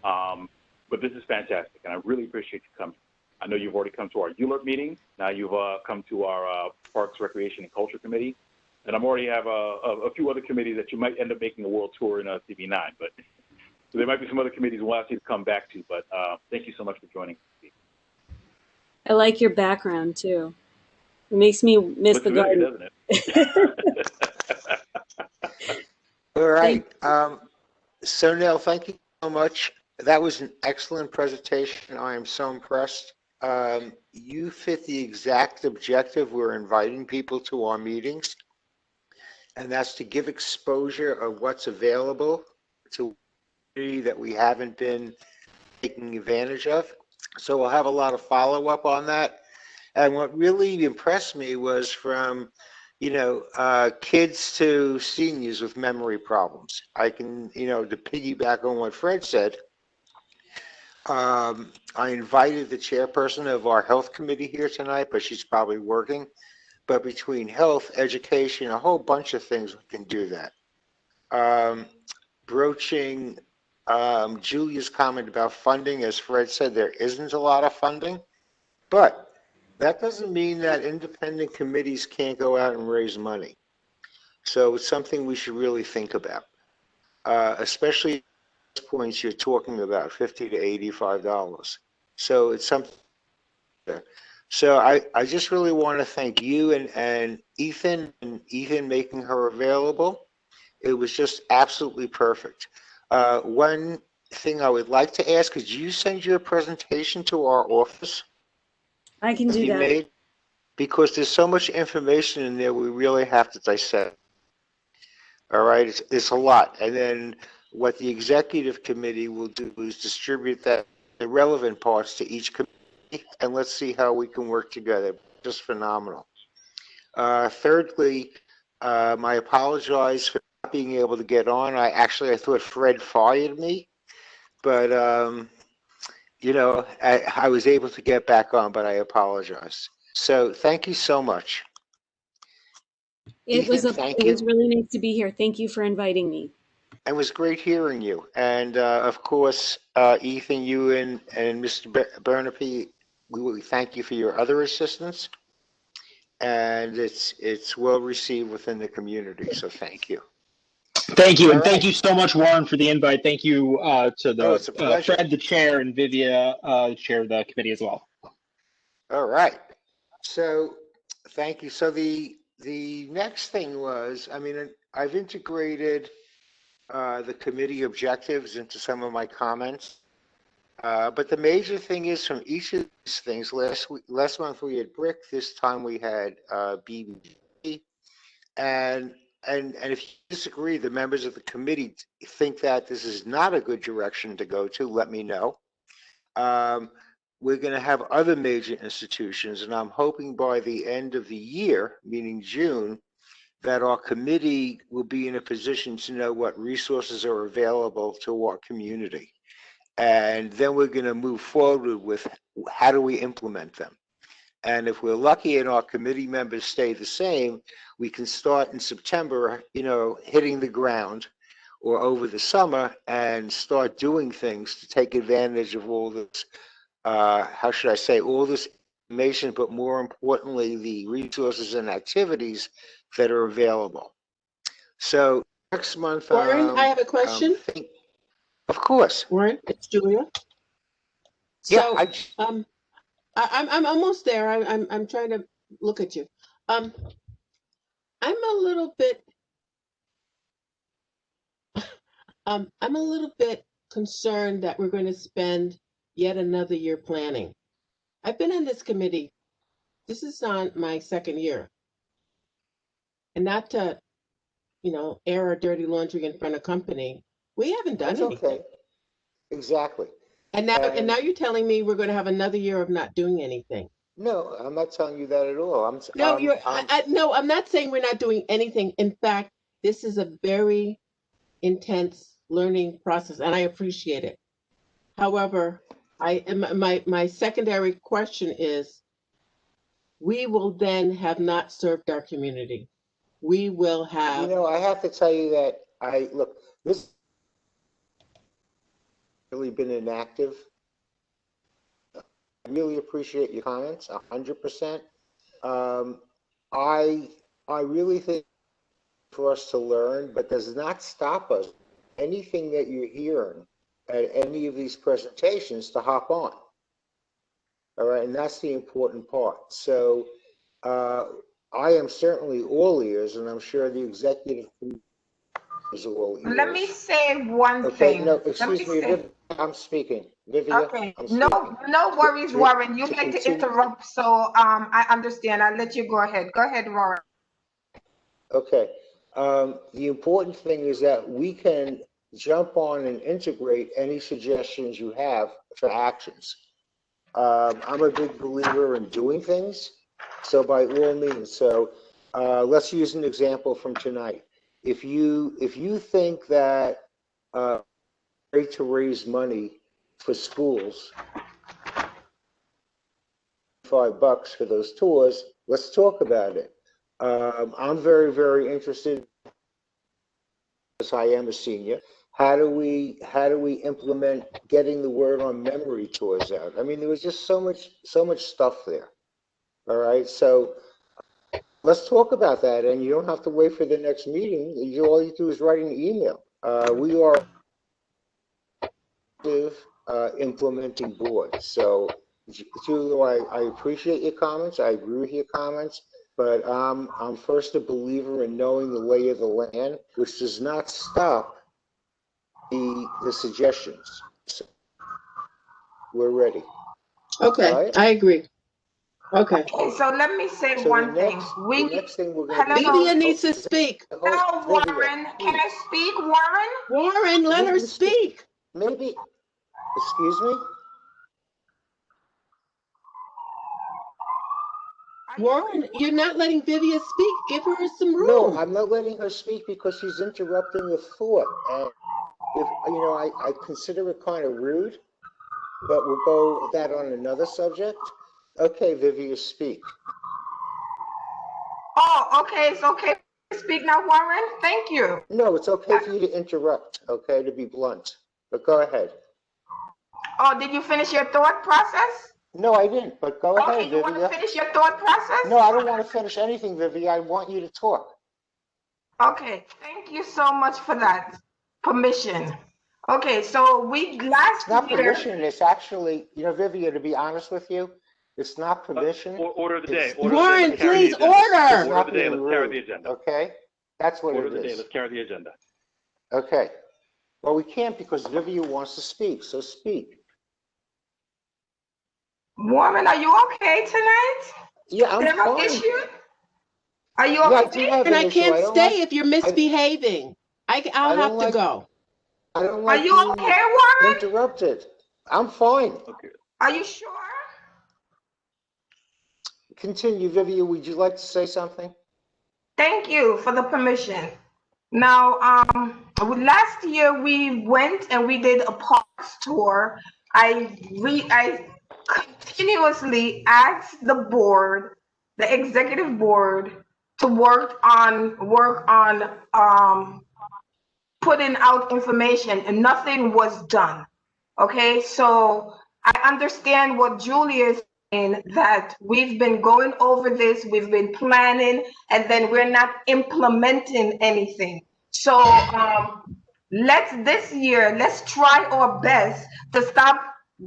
But this is fantastic, and I really appreciate you coming. I know you've already come to our ULERP meeting. Now you've come to our Parks, Recreation, and Culture Committee. And I already have a few other committees that you might end up making a world tour in CV9. But so there might be some other committees we'll ask you to come back to. But thank you so much for joining. I like your background too. It makes me miss Looks the familiar, garden. doesn't it? All right. Sonal, thank you so much. That was an excellent presentation. I am so impressed. You fit the exact objective we're inviting people to our meetings, and that's to give exposure of what's available to that we haven't been taking advantage of. So we'll have a lot of follow-up on that. And what really impressed me was from, kids to seniors with memory problems. I can, to piggyback on what Fred said, I invited the chairperson of our health committee here tonight, but she's probably working. But between health, education, a whole bunch of things, we can do that. Broaching Julia's comment about funding, as Fred said, there isn't a lot of funding, but that doesn't mean that independent committees can't go out and raise money. So it's something we should really think about, especially at this points you're talking about $50 to $85. So it's something there. So I just really want to thank you and Ethan making her available. It was just absolutely perfect. One thing I would like to ask, could you send your presentation to our office? I can do that. Because there's so much information in there we really have to dissect. All right, it's a lot. And then what the executive committee will do is distribute the relevant parts to each committee, and let's see how we can work together. Just phenomenal. Thirdly, I apologize for not being able to get on. I thought Fred fired me, but I was able to get back on, but I apologize. So thank you so much. It was Ethan, really nice to be here. Thank you for inviting me. It was great hearing you. And of course, Ethan, you and Mr. Burnaby, we thank you for your other assistance. And it's well received within the community. So thank you. Thank you, and All thank right. you so much, Warren, for the invite. Thank you to it's a pleasure. Fred, the chair, and Vivia, the chair of the committee as well. All right. So thank you. So the next thing was, I've integrated the committee objectives into some of my comments. But the major thing is from each of these things, last month we had BRIC, this time we had BBG. And if you disagree, the members of the committee think that this is not a good direction to go to, let me know. We're going to have other major institutions, and I'm hoping by the end of the year, meaning June, that our committee will be in a position to know what resources are available to our community. And then we're going to move forward with how do we implement them. And if we're lucky and our committee members stay the same, we can start in September, hitting the ground, or over the summer, and start doing things to take advantage of all this, how should I say, all this information, but more importantly, the resources and activities that are available. So next month, Warren, I have a question. Of course. Warren, it's Julia. Yeah, So, I'm almost there. I'm trying to look at you. I'm a little bit concerned that we're going to spend yet another year planning. I've been on this committee. This is on my second year. And not to, air our dirty laundry in front of company. We haven't done anything. Okay. Exactly. And now you're telling me we're going to have another year of not doing anything. No, I'm not telling you that at all. I'm not saying we're not doing anything. In fact, this is a very intense learning process, and I appreciate it. However, my secondary question is, we will then have not served our community. We will have. I have to tell you that this really been inactive. I really appreciate your comments, 100%. I really think for us to learn, but does not stop us. Anything that you're hearing at any of these presentations to hop on. All right, and that's the important part. So I am certainly all ears, and I'm sure the executive committee is all ears. Let me say one thing. No, excuse me, Viv, I'm speaking. Vivia, okay. I'm No speaking. worries, Warren. You like to interrupt, so I understand. I'll let you go ahead. Go ahead, Warren. Okay. The important thing is that we can jump on and integrate any suggestions you have for actions. I'm a big believer in doing things, so by all means. So let's use an example from tonight. If you think that way to raise money for schools, $5 for those tours, let's talk about it. I'm very, very interested, because I am a senior. How do we implement getting the word on memory tours out? I mean, there was just so much stuff there. All right, so let's talk about that, and you don't have to wait for the next meeting. All you do is write an email. We are implementing board. So, Julia, I appreciate your comments. I agree with your comments. But I'm first a believer in knowing the lay of the land, which does not stop the suggestions. So we're ready. Okay, right? I agree. Okay. So let me say one thing. The next thing we're going to do. Vivian needs to speak. No, Warren. Can I speak, Warren? Warren, let her speak. Maybe. Excuse me? Warren, you're not letting Vivian speak. Give her some room. No, I'm not letting her speak because she's interrupting the thought. And if I consider it kind of rude, but we'll go with that on another subject. Okay, Vivian, speak. Oh, okay. It's okay to speak now, Warren. Thank you. No, it's okay for you to interrupt, okay, to be blunt. But go ahead. Oh, did you finish your thought process? No, I didn't, but go ahead, Okay, you want to Vivia. finish your thought process? No, I don't want to finish anything, Vivia. I want you to talk. Okay, thank you so much for that permission. Okay, so last It's not year. permission, it's actually, Vivia, to be honest with you, it's not permission. Order of the day. Warren, please, order. Order of the day, let's carry the agenda. Okay? That's what Order it of the day, is. let's carry the agenda. Okay. Well, we can't because Vivia wants to speak, so speak. Warren, are you okay tonight? Yeah, I'm Is there no fine. issue? Are you Yeah, I okay? do have And an I issue. can't don't stay like- if you're misbehaving. I'll don't have to like- go. I don't Are like you being okay, Warren? interrupted. I'm fine. Okay. Are you sure? Continue, Vivia. Would you like to say something? Thank you for the permission. Now, last year we went and we did a parks tour. I continuously ask the board, the executive board, to work on putting out information, and nothing was done. Okay, so I understand what Julie is saying, that we've been going over this, we've been planning, and then we're not implementing anything. So let's try our best to stop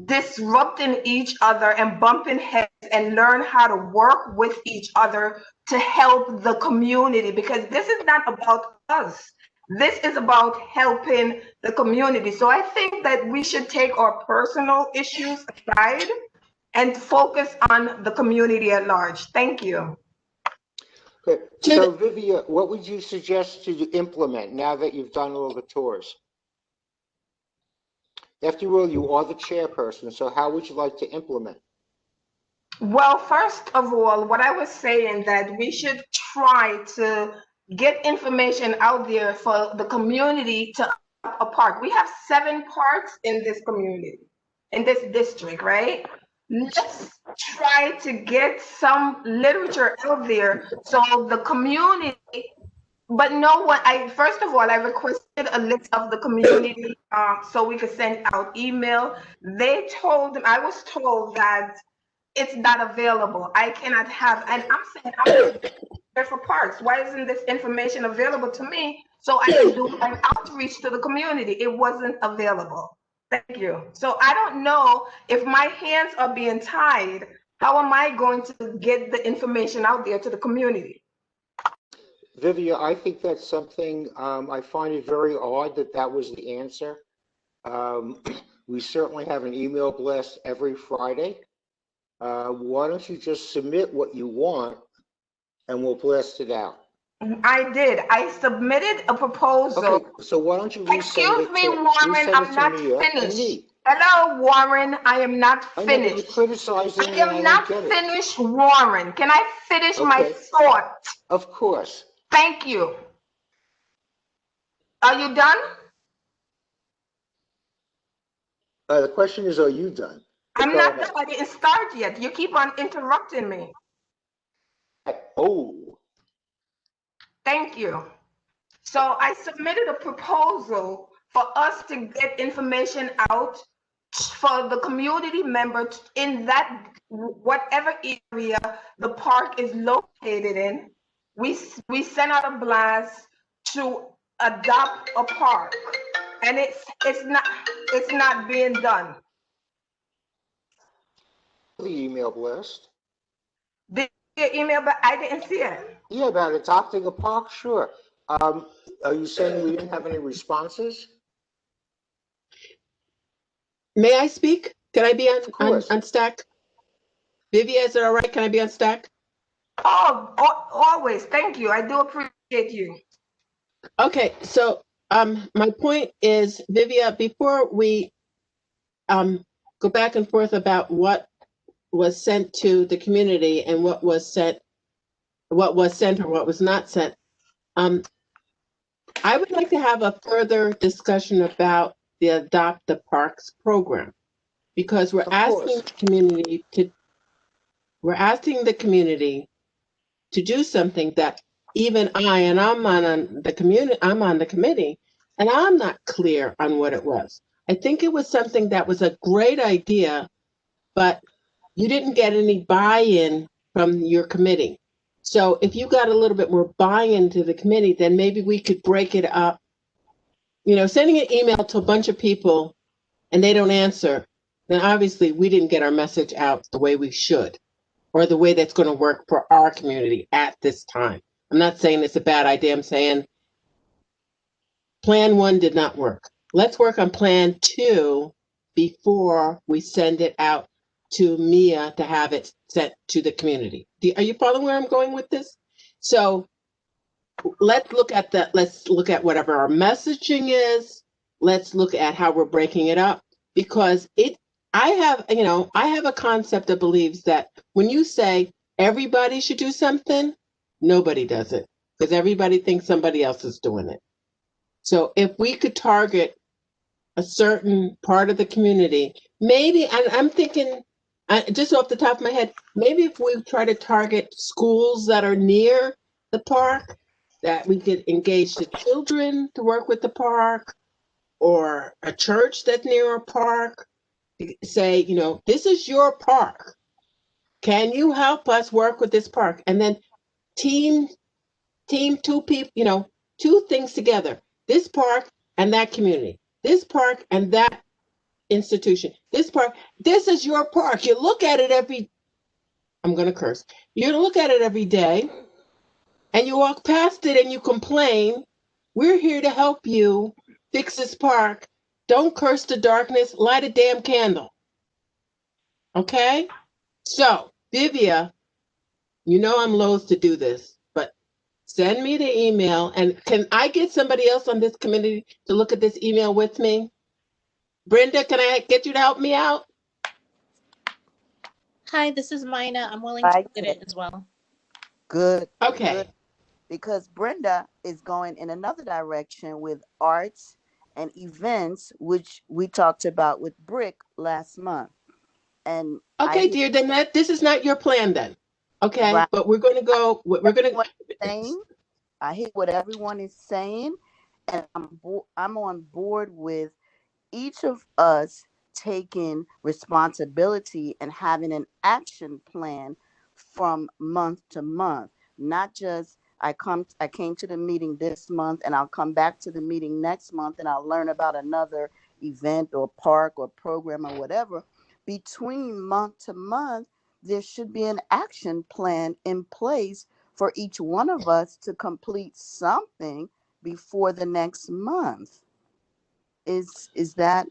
disrupting each other and bumping heads and learn how to work with each other to help the community, because this is not about us. This is about helping the community. So I think that we should take our personal issues aside and focus on the community at large. Thank you. Okay. So Vivia, what would you suggest to implement now that you've done all the tours? After all, you are the chairperson, so how would you like to implement? Well, first of all, what I was saying, that we should try to get information out there for the community to a park. We have 7 parks in this community, in this district, right? Let's try to get some literature out there so the community, but no one, first of all, I requested a list of the community so we could send out email. I was told that it's not available. I cannot have, and I'm saying, I'm there for parks. Why isn't this information available to me so I can do an outreach to the community? It wasn't available. Thank you. So I don't know if my hands are being tied. How am I going to get the information out there to the community? Vivia, I think that's something, I find it very odd that that was the answer. We certainly have an email blast every Friday. Why don't you just submit what you want and we'll blast it out? I did. I submitted a proposal. Okay, so why don't you resend Excuse me, Warren, I'm not finished. Hello, Warren, I am not finished. You're criticizing I am not finished, Warren. Can I finish my thought? Of course. Thank you. Are you done? The question is, are you done? I'm not done. I didn't start yet. You keep on interrupting me. Oh. Thank you. So I submitted a proposal for us to get information out for the community members in that whatever area the park is located in. We sent out a blast to adopt a park, and it's not being done. The email blast. Did you email, but I didn't see it. Yeah, about adopting a park, sure. Are you saying we didn't have any responses? May I speak? Can I be on Stack? Vivia, is it all right? Can I be on Stack? Oh, always. Thank you. I do appreciate you. Okay, so my point is, Vivia, before we go back and forth about what was sent to the community and what was sent or what was not sent, I would like to have a further discussion about the Adopt the Parks program, because we're asking the community to do something that even I'm on the committee, and I'm not clear on what it was. I think it was something that was a great idea, but you didn't get any buy-in from your committee. So if you got a little bit more buy-in to the committee, then maybe we could break it up. You know, sending an email to a bunch of people and they don't answer, then obviously we didn't get our message out the way we should, or the way that's going to work for our community at this time. I'm not saying it's a bad idea. I'm saying plan 1 did not work. Let's work on plan 2 before we send it out to Mia to have it sent to the community. Are you following where I'm going with this? So let's look at whatever our messaging is. Let's look at how we're breaking it up, because I have a concept that believes that when you say everybody should do something, nobody does it, because everybody thinks somebody else is doing it. So if we could target a certain part of the community, maybe, and I'm thinking just off the top of my head, maybe if we try to target schools that are near the park, that we could engage the children to work with the park, or a church that's near a park, say, you know, this is your park. Can you help us work with this park? And then team two people, you know, two things together, this park and that community, this park and that institution, this park, this is your park. You look at it I'm going to curse. You look at it every day and you walk past it and you complain. We're here to help you fix this park. Don't curse the darkness, light a damn candle. Okay? So, Divya, you know I'm loath to do this, but send me the email, and can I get somebody else on this committee to look at this email with me? Brenda, can I get you to help me out? Hi, this is Mina. I'm willing to look at it as well. Good. Okay. Good. Because Brenda is going in another direction with arts and events, which we talked about with Brick last month. And okay, dear, then this is not your plan then. Okay, right. But we're going to go. We're going to. I hear what everyone is saying, and I'm on board with each of us taking responsibility and having an action plan from month to month, not just I came to the meeting this month and I'll come back to the meeting next month and I'll learn about another event or park or program or whatever. Between month to month, there should be an action plan in place for each one of us to complete something before the next month. Is that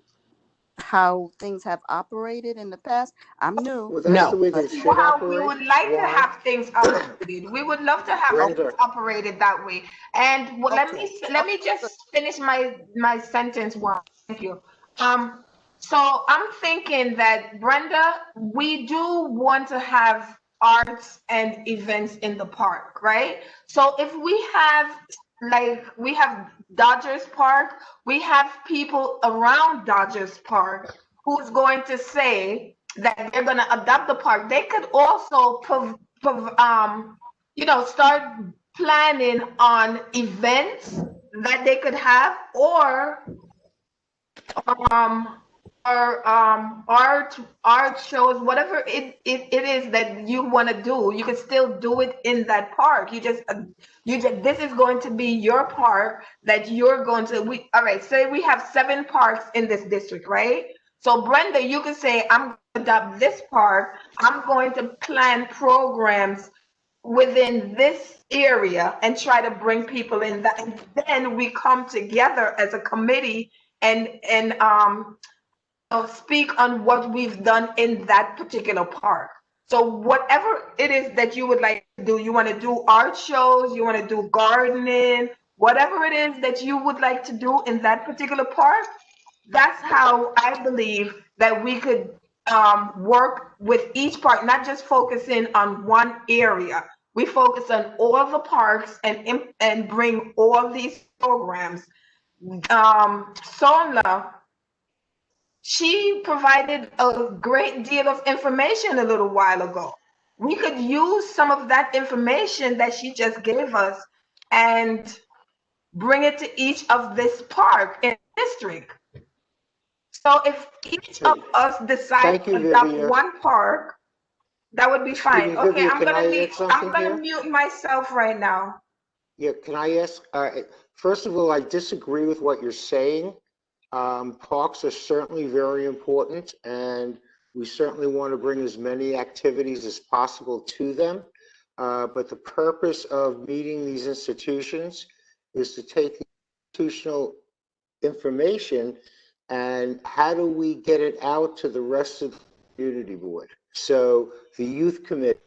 how things have operated in the past? I'm new. Well, that's the way they should operate. We would like to have things operated. We would love to have things operated that way. And let me just finish my sentence. One, thank you. So I'm thinking that, Brenda, we do want to have arts and events in the park, right? So if we have Dodgers Park, we have people around Dodgers Park who's going to say that they're going to adopt the park. They could also start planning on events that they could have, or art shows, whatever it is that you want to do. You can still do it in that park. You just this is going to be your park that you're going to. All right, say we have 7 parks in this district, right? So Brenda, you can say, I'm going to adopt this park. I'm going to plan programs within this area and try to bring people in that, and then we come together as a committee and speak on what we've done in that particular park. So whatever it is that you would like to do, you want to do art shows, you want to do gardening, whatever it is that you would like to do in that particular park, that's how I believe that we could work with each park, not just focusing on one area. We focus on all the parks and bring all these programs. Sona, she provided a great deal of information a little while ago. We could use some of that information that she just gave us and bring it to each of this park in the district. So if each of us decide to adopt one park, that would be fine. Okay, I'm gonna mute myself right now. Yeah, can I ask? First of all, I disagree with what you're saying. Parks are certainly very important, and we certainly want to bring as many activities as possible to them. But the purpose of meeting these institutions is to take the institutional information and how do we get it out to the rest of the community board. So the youth committee,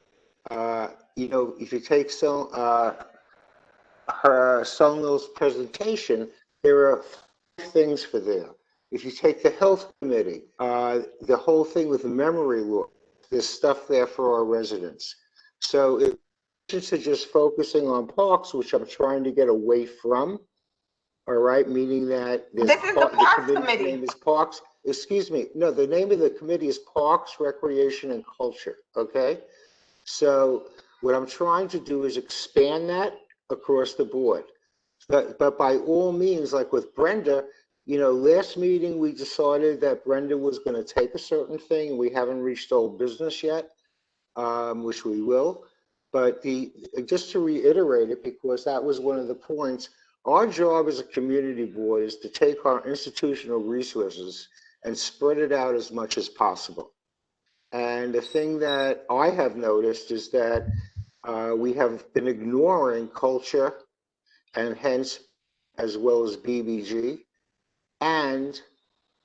if you take Sonal's presentation, there are things for there. If you take the health committee, the whole thing with the memory law, there's stuff there for our residents. So it's just focusing on parks, which I'm trying to get away from. All right, meaning that this is the Parks Committee. Name is Parks. excuse me. No, the name of the committee is Parks, Recreation, and Culture, okay? So what I'm trying to do is expand that across the board. But by all means, like with Brenda, you know, last meeting, we decided that Brenda was going to take a certain thing. We haven't reached old business yet, which we will. But just to reiterate it, because that was one of the points, our job as a community board is to take our institutional resources and spread it out as much as possible. And the thing that I have noticed is that we have been ignoring culture and hence as well as BBG and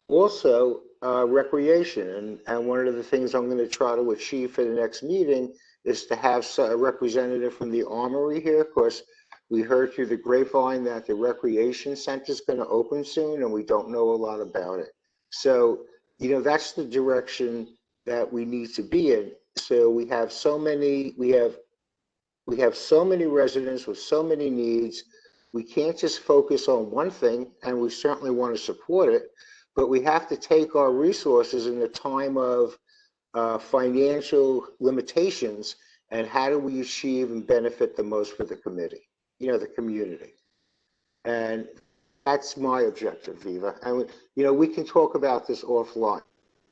also recreation. And one of the things I'm going to try to achieve for the next meeting is to have a representative from the Armory here. Of course, we heard through the grapevine that the recreation center is going to open soon and we don't know a lot about it. So, you know, that's the direction that we need to be in. So we have so many, we have so many residents with so many needs. We can't just focus on one thing, and we certainly want to support it, but we have to take our resources in the time of financial limitations and how do we achieve and benefit the most for the committee, you know, the community. And that's my objective, Viva. And, you know, we can talk about this offline,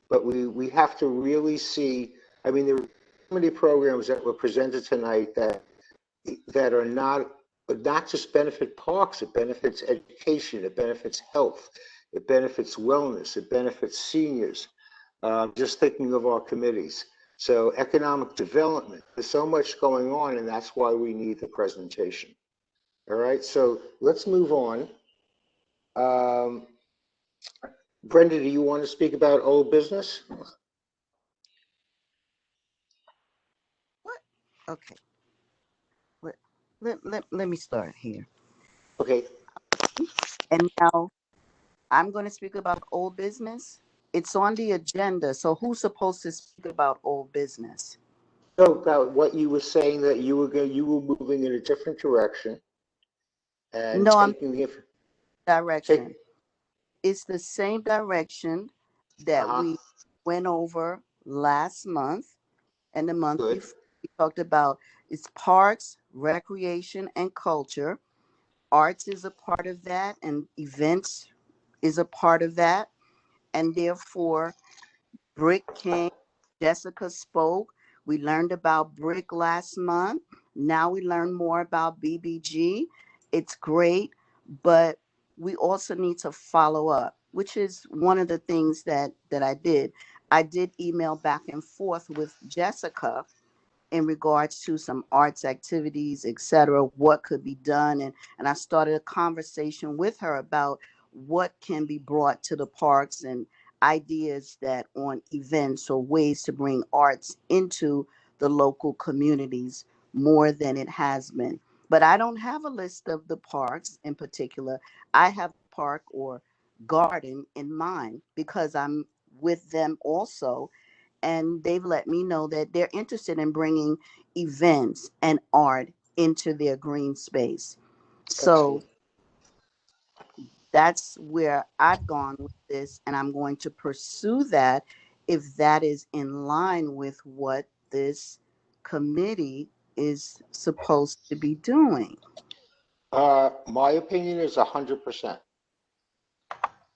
but we have to really see, I mean, there are so many programs that were presented tonight that are not just benefit parks, it benefits education, it benefits health, it benefits wellness, it benefits seniors. Just thinking of our committees. So economic development, there's so much going on, and that's why we need the presentation. All right, so let's move on. Brenda, do you want to speak about old business? What? Okay. Let me start here. Okay. And now I'm going to speak about old business. It's on the agenda. So who's supposed to speak about old business? So about what you were saying that you were moving in a different direction. And no, taking I'm direction. It's the same direction that we went over last month and the month before. We talked about it's parks, recreation, and culture. Arts is a part of that, and events is a part of that. And therefore, Brick came, Jessica spoke. We learned about Brick last month. Now we learn more about BBG. It's great, but we also need to follow up, which is one of the things that I did. I did email back and forth with Jessica in regards to some arts activities, etc., what could be done. And I started a conversation with her about what can be brought to the parks and ideas that on events or ways to bring arts into the local communities more than it has been. But I don't have a list of the parks in particular. I have a park or garden in mind because I'm with them also. And they've let me know that they're interested in bringing events and art into their green space. So that's where I've gone with this, and I'm going to pursue that if that is in line with what this committee is supposed to be doing. My opinion is 100%.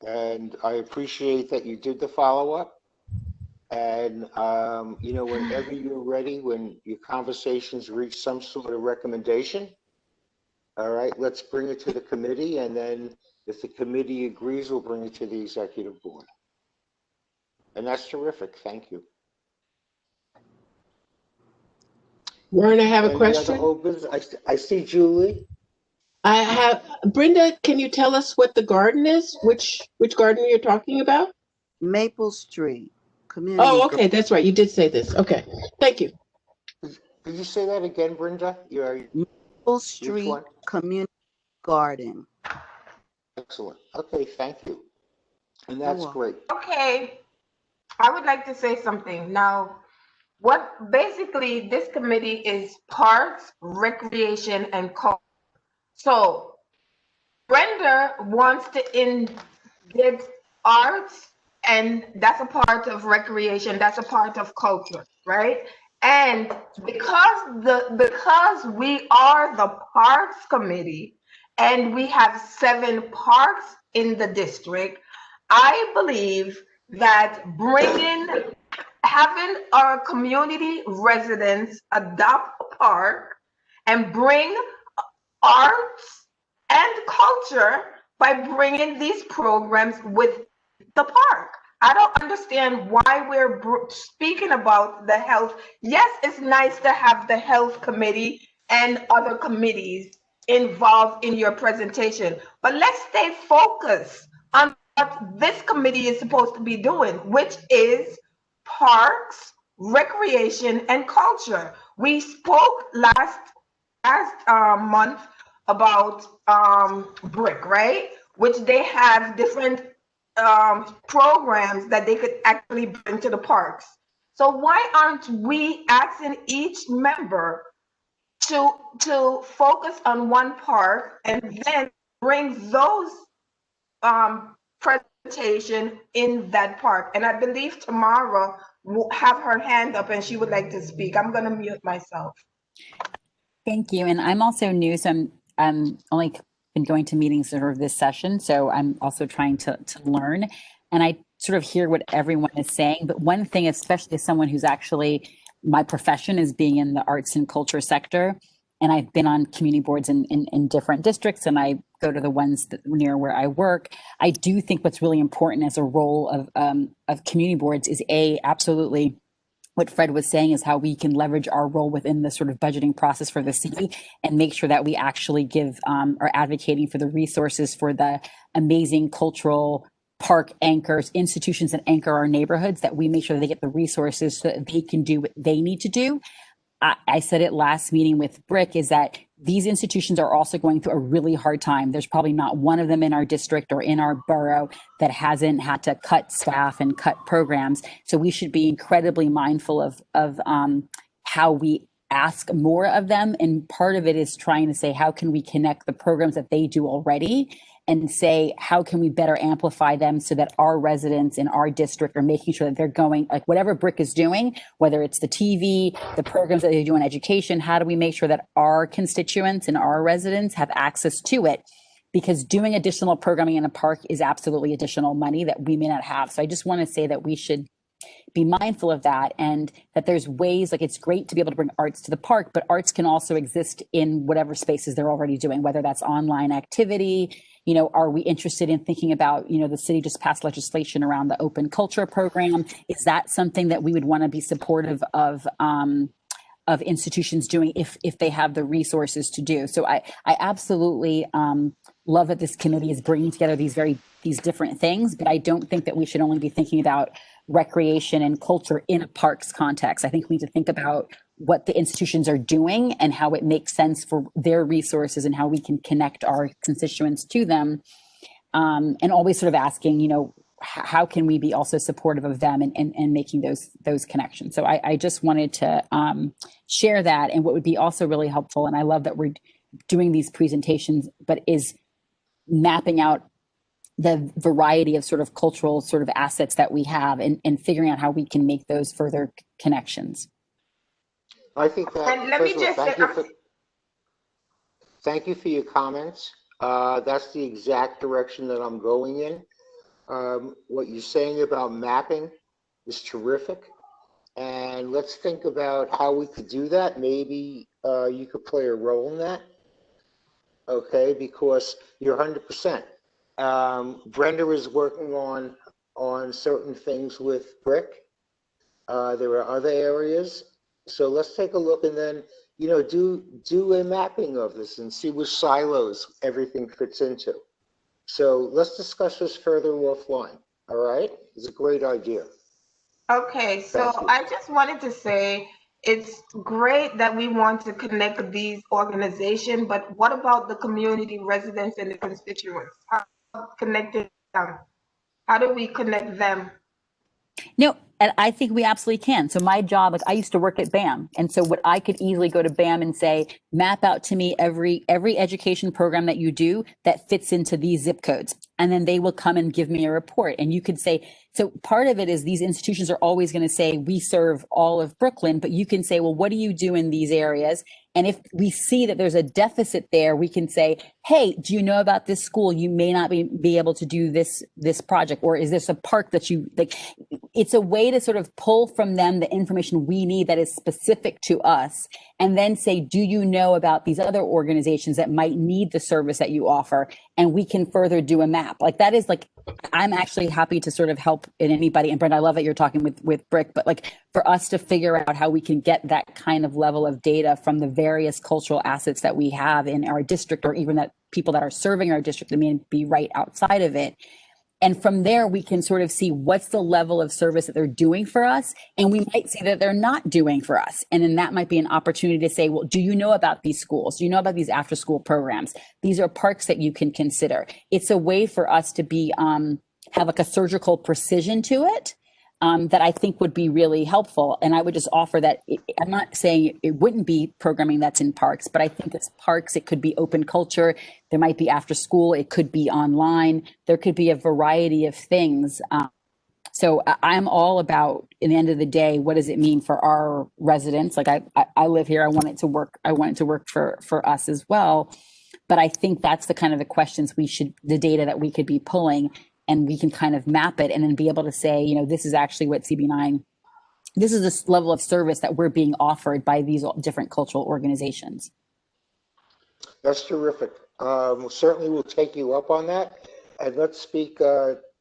And I appreciate that you did the follow-up. And, you know, whenever you're ready, when your conversations reach some sort of recommendation, all right, let's bring it to the committee. And then if the committee agrees, we'll bring it to the executive board. And that's terrific. Thank you. Warren, I have a question. I see Julie. I have Brenda. Can you tell us what the garden is? Which garden you're talking about? Maple Street Community. Oh, okay, that's right. You did say this. Okay, thank you. Did you say that again, Brenda? Maple Street Community Garden. Excellent. Okay, thank you. And that's great. Okay, I would like to say something now. What basically this committee is parks, recreation, and culture. So Brenda wants to get arts and that's a part of recreation, that's a part of culture, right? And because we are the Parks Committee and we have 7 parks in the district, I believe that having our community residents adopt a park and bring arts and culture by bringing these programs with the park. I don't understand why we're speaking about the health. Yes, it's nice to have the health committee and other committees involved in your presentation, but let's stay focused on what this committee is supposed to be doing, which is parks, recreation, and culture. We spoke last month about BRIC, right? Which they have different programs that they could actually bring to the parks. So why aren't we asking each member to focus on one park and then bring those presentation in that park? And I believe Tamara will have her hand up and she would like to speak. I'm going to mute myself. Thank you. And I'm also new, so I'm only been going to meetings sort of this session, so I'm also trying to learn. And I sort of hear what everyone is saying. But one thing, especially as someone who's actually, my profession is being in the arts and culture sector, and I've been on community boards in different districts, and I go to the ones that near where I work. I do think what's really important as a role of community boards is absolutely what Fred was saying, is how we can leverage our role within the sort of budgeting process for the city and make sure that we actually give are advocating for the resources for the amazing cultural park anchors, institutions that anchor our neighborhoods, that we make sure that they get the resources so that they can do what they need to do. I said it last meeting with BRIC, is that these institutions are also going through a really hard time. There's probably not one of them in our district or in our borough that hasn't had to cut staff and cut programs. So we should be incredibly mindful of how we ask more of them. And part of it is trying to say, how can we connect the programs that they do already and say, how can we better amplify them so that our residents in our district are making sure that they're going, like whatever BRIC is doing, whether it's the TV, the programs that they do in education, how do we make sure that our constituents and our residents have access to it? Because doing additional programming in a park is absolutely additional money that we may not have. So I just want to say that we should be mindful of that, and that there's ways, like it's great to be able to bring arts to the park, but arts can also exist in whatever spaces they're already doing, whether that's online activity. You know, are we interested in thinking about, you know, the city just passed legislation around the open culture program. Is that something that we would want to be supportive of institutions doing if they have the resources to do? So I absolutely love that this committee is bringing together these different things, but I don't think that we should only be thinking about recreation and culture in a parks context. I think we need to think about what the institutions are doing and how it makes sense for their resources and how we can connect our constituents to them. And always sort of asking, you know, how can we be also supportive of them and making those connections? So I just wanted to share that. And what would be also really helpful, and I love that we're doing these presentations, but is mapping out the variety of sort of cultural sort of assets that we have and figuring out how we can make those further connections. I think that, And let me first of all, just thank you for your comments. That's the exact direction that I'm going in. What you're saying about mapping is terrific. And let's think about how we could do that. Maybe you could play a role in that. Okay, because you're 100%. Brenda is working on certain things with BRIC. There are other areas. So let's take a look and then, you know, do a mapping of this and see which silos everything fits into. So let's discuss this further offline. All right? It's a great idea. Okay, so I just wanted to say it's great that we want to connect these organizations, but what about the community residents and the constituents? How connected them? How do we connect them? No, And I think we absolutely can. So my job, like I used to work at BAM. And so what I could easily go to BAM and say, map out to me every education program that you do that fits into these zip codes. And then they will come and give me a report. And you could say, so part of it is these institutions are always going to say, we serve all of Brooklyn, but you can say, well, what do you do in these areas? And if we see that there's a deficit there, we can say, hey, do you know about this school? You may not be able to do this project, or is this a park that you like? It's a way to sort of pull from them the information we need that is specific to us, and then say, do you know about these other organizations that might need the service that you offer? And we can further do a map. Like that is like, I'm actually happy to sort of help in anybody. And Brenda, I love that you're talking with Brick, but like for us to figure out how we can get that kind of level of data from the various cultural assets that we have in our district, or even that people that are serving our district that may be right outside of it. And from there, we can sort of see what's the level of service that they're doing for us. And we might see that they're not doing for us. And then that might be an opportunity to say, well, do you know about these schools? Do you know about these after school programs? These are parks that you can consider. It's a way for us to be, have like a surgical precision to it. That I think would be really helpful. And I would just offer that I'm not saying it wouldn't be programming that's in parks, but I think it's parks, it could be open culture, there might be after school, it could be online, there could be a variety of things. So I'm all about, in the end of the day, what does it mean for our residents? Like I live here, I want it to work for us as well. But I think that's the kind of the questions the data that we could be pulling. And we can kind of map it and then be able to say, you know, this is actually what CB9, this is this level of service that we're being offered by these different cultural organizations. That's terrific. Certainly we'll take you up on that. And let's speak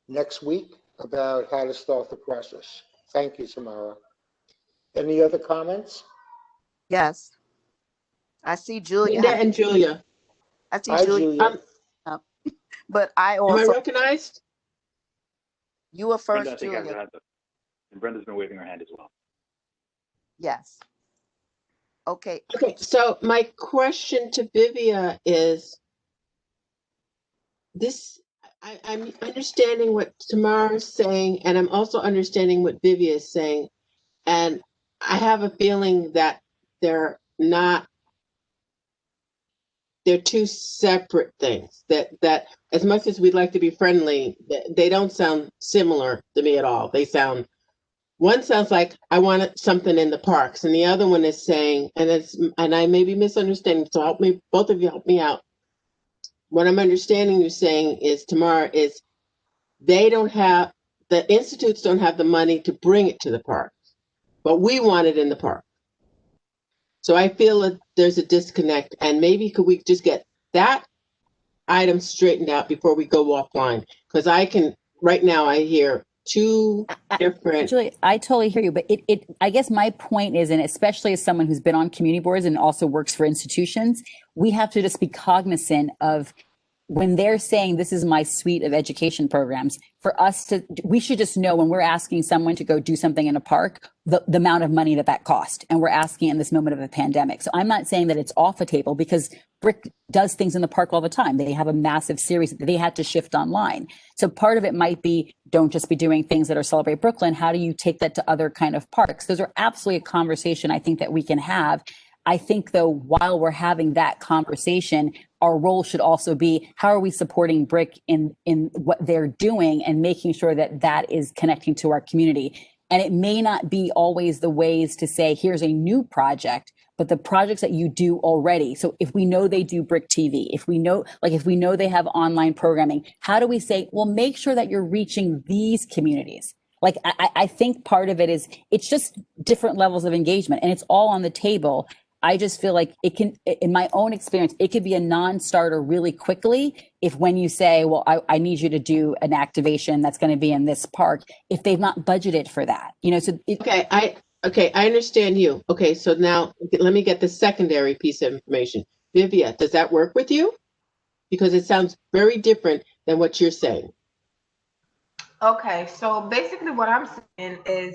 next week about how to start the process. Thank you, Samara. Any other comments? Yes. I see Julia. Linda and Julia. I see Hi, Julia. But I also. Am I recognized? You were first, Brenda, I think Julia. and Brenda's been waving her hand as well. Yes. Okay. Okay, so my question to Vivia is this, I'm understanding what Tamara is saying, and I'm also understanding what Vivia is saying. And I have a feeling that they're two separate things, that as much as we'd like to be friendly, they don't sound similar to me at all. One sounds like I want something in the parks, and the other one is saying, and I may be misunderstanding, so help me, both of you help me out. What I'm understanding you saying is, Tamara, is the institutes don't have the money to bring it to the parks, but we want it in the park. So I feel that there's a disconnect, and maybe could we just get that item straightened out before we go offline? Because right now I hear two different. Julie, I totally hear you, but I guess my point is, and especially as someone who's been on community boards and also works for institutions, we have to just be cognizant of when they're saying this is my suite of education programs, for us we should just know when we're asking someone to go do something in a park, the amount of money that cost. And we're asking in this moment of a pandemic. So I'm not saying that it's off the table, because Brick does things in the park all the time. They have a massive series that they had to shift online. So part of it might be, don't just be doing things that are Celebrate Brooklyn. How do you take that to other kind of parks? Those are absolutely a conversation I think that we can have. I think, though, while we're having that conversation, our role should also be, how are we supporting Brick in what they're doing and making sure that that is connecting to our community? And it may not be always the ways to say, here's a new project, but the projects that you do already. So if we know they do Brick TV, if we know they have online programming, how do we say, well, make sure that you're reaching these communities? Like, I think part of it is, it's just different levels of engagement, and it's all on the table. I just feel like it can, in my own experience, it could be a non-starter really quickly if when you say, well, I need you to do an activation that's going to be in this park, if they've not budgeted for that, so. Okay, I understand you. Okay, so now let me get the secondary piece of information. Vivia, does that work with you? Because it sounds very different than what you're saying. Okay, so basically what I'm saying is,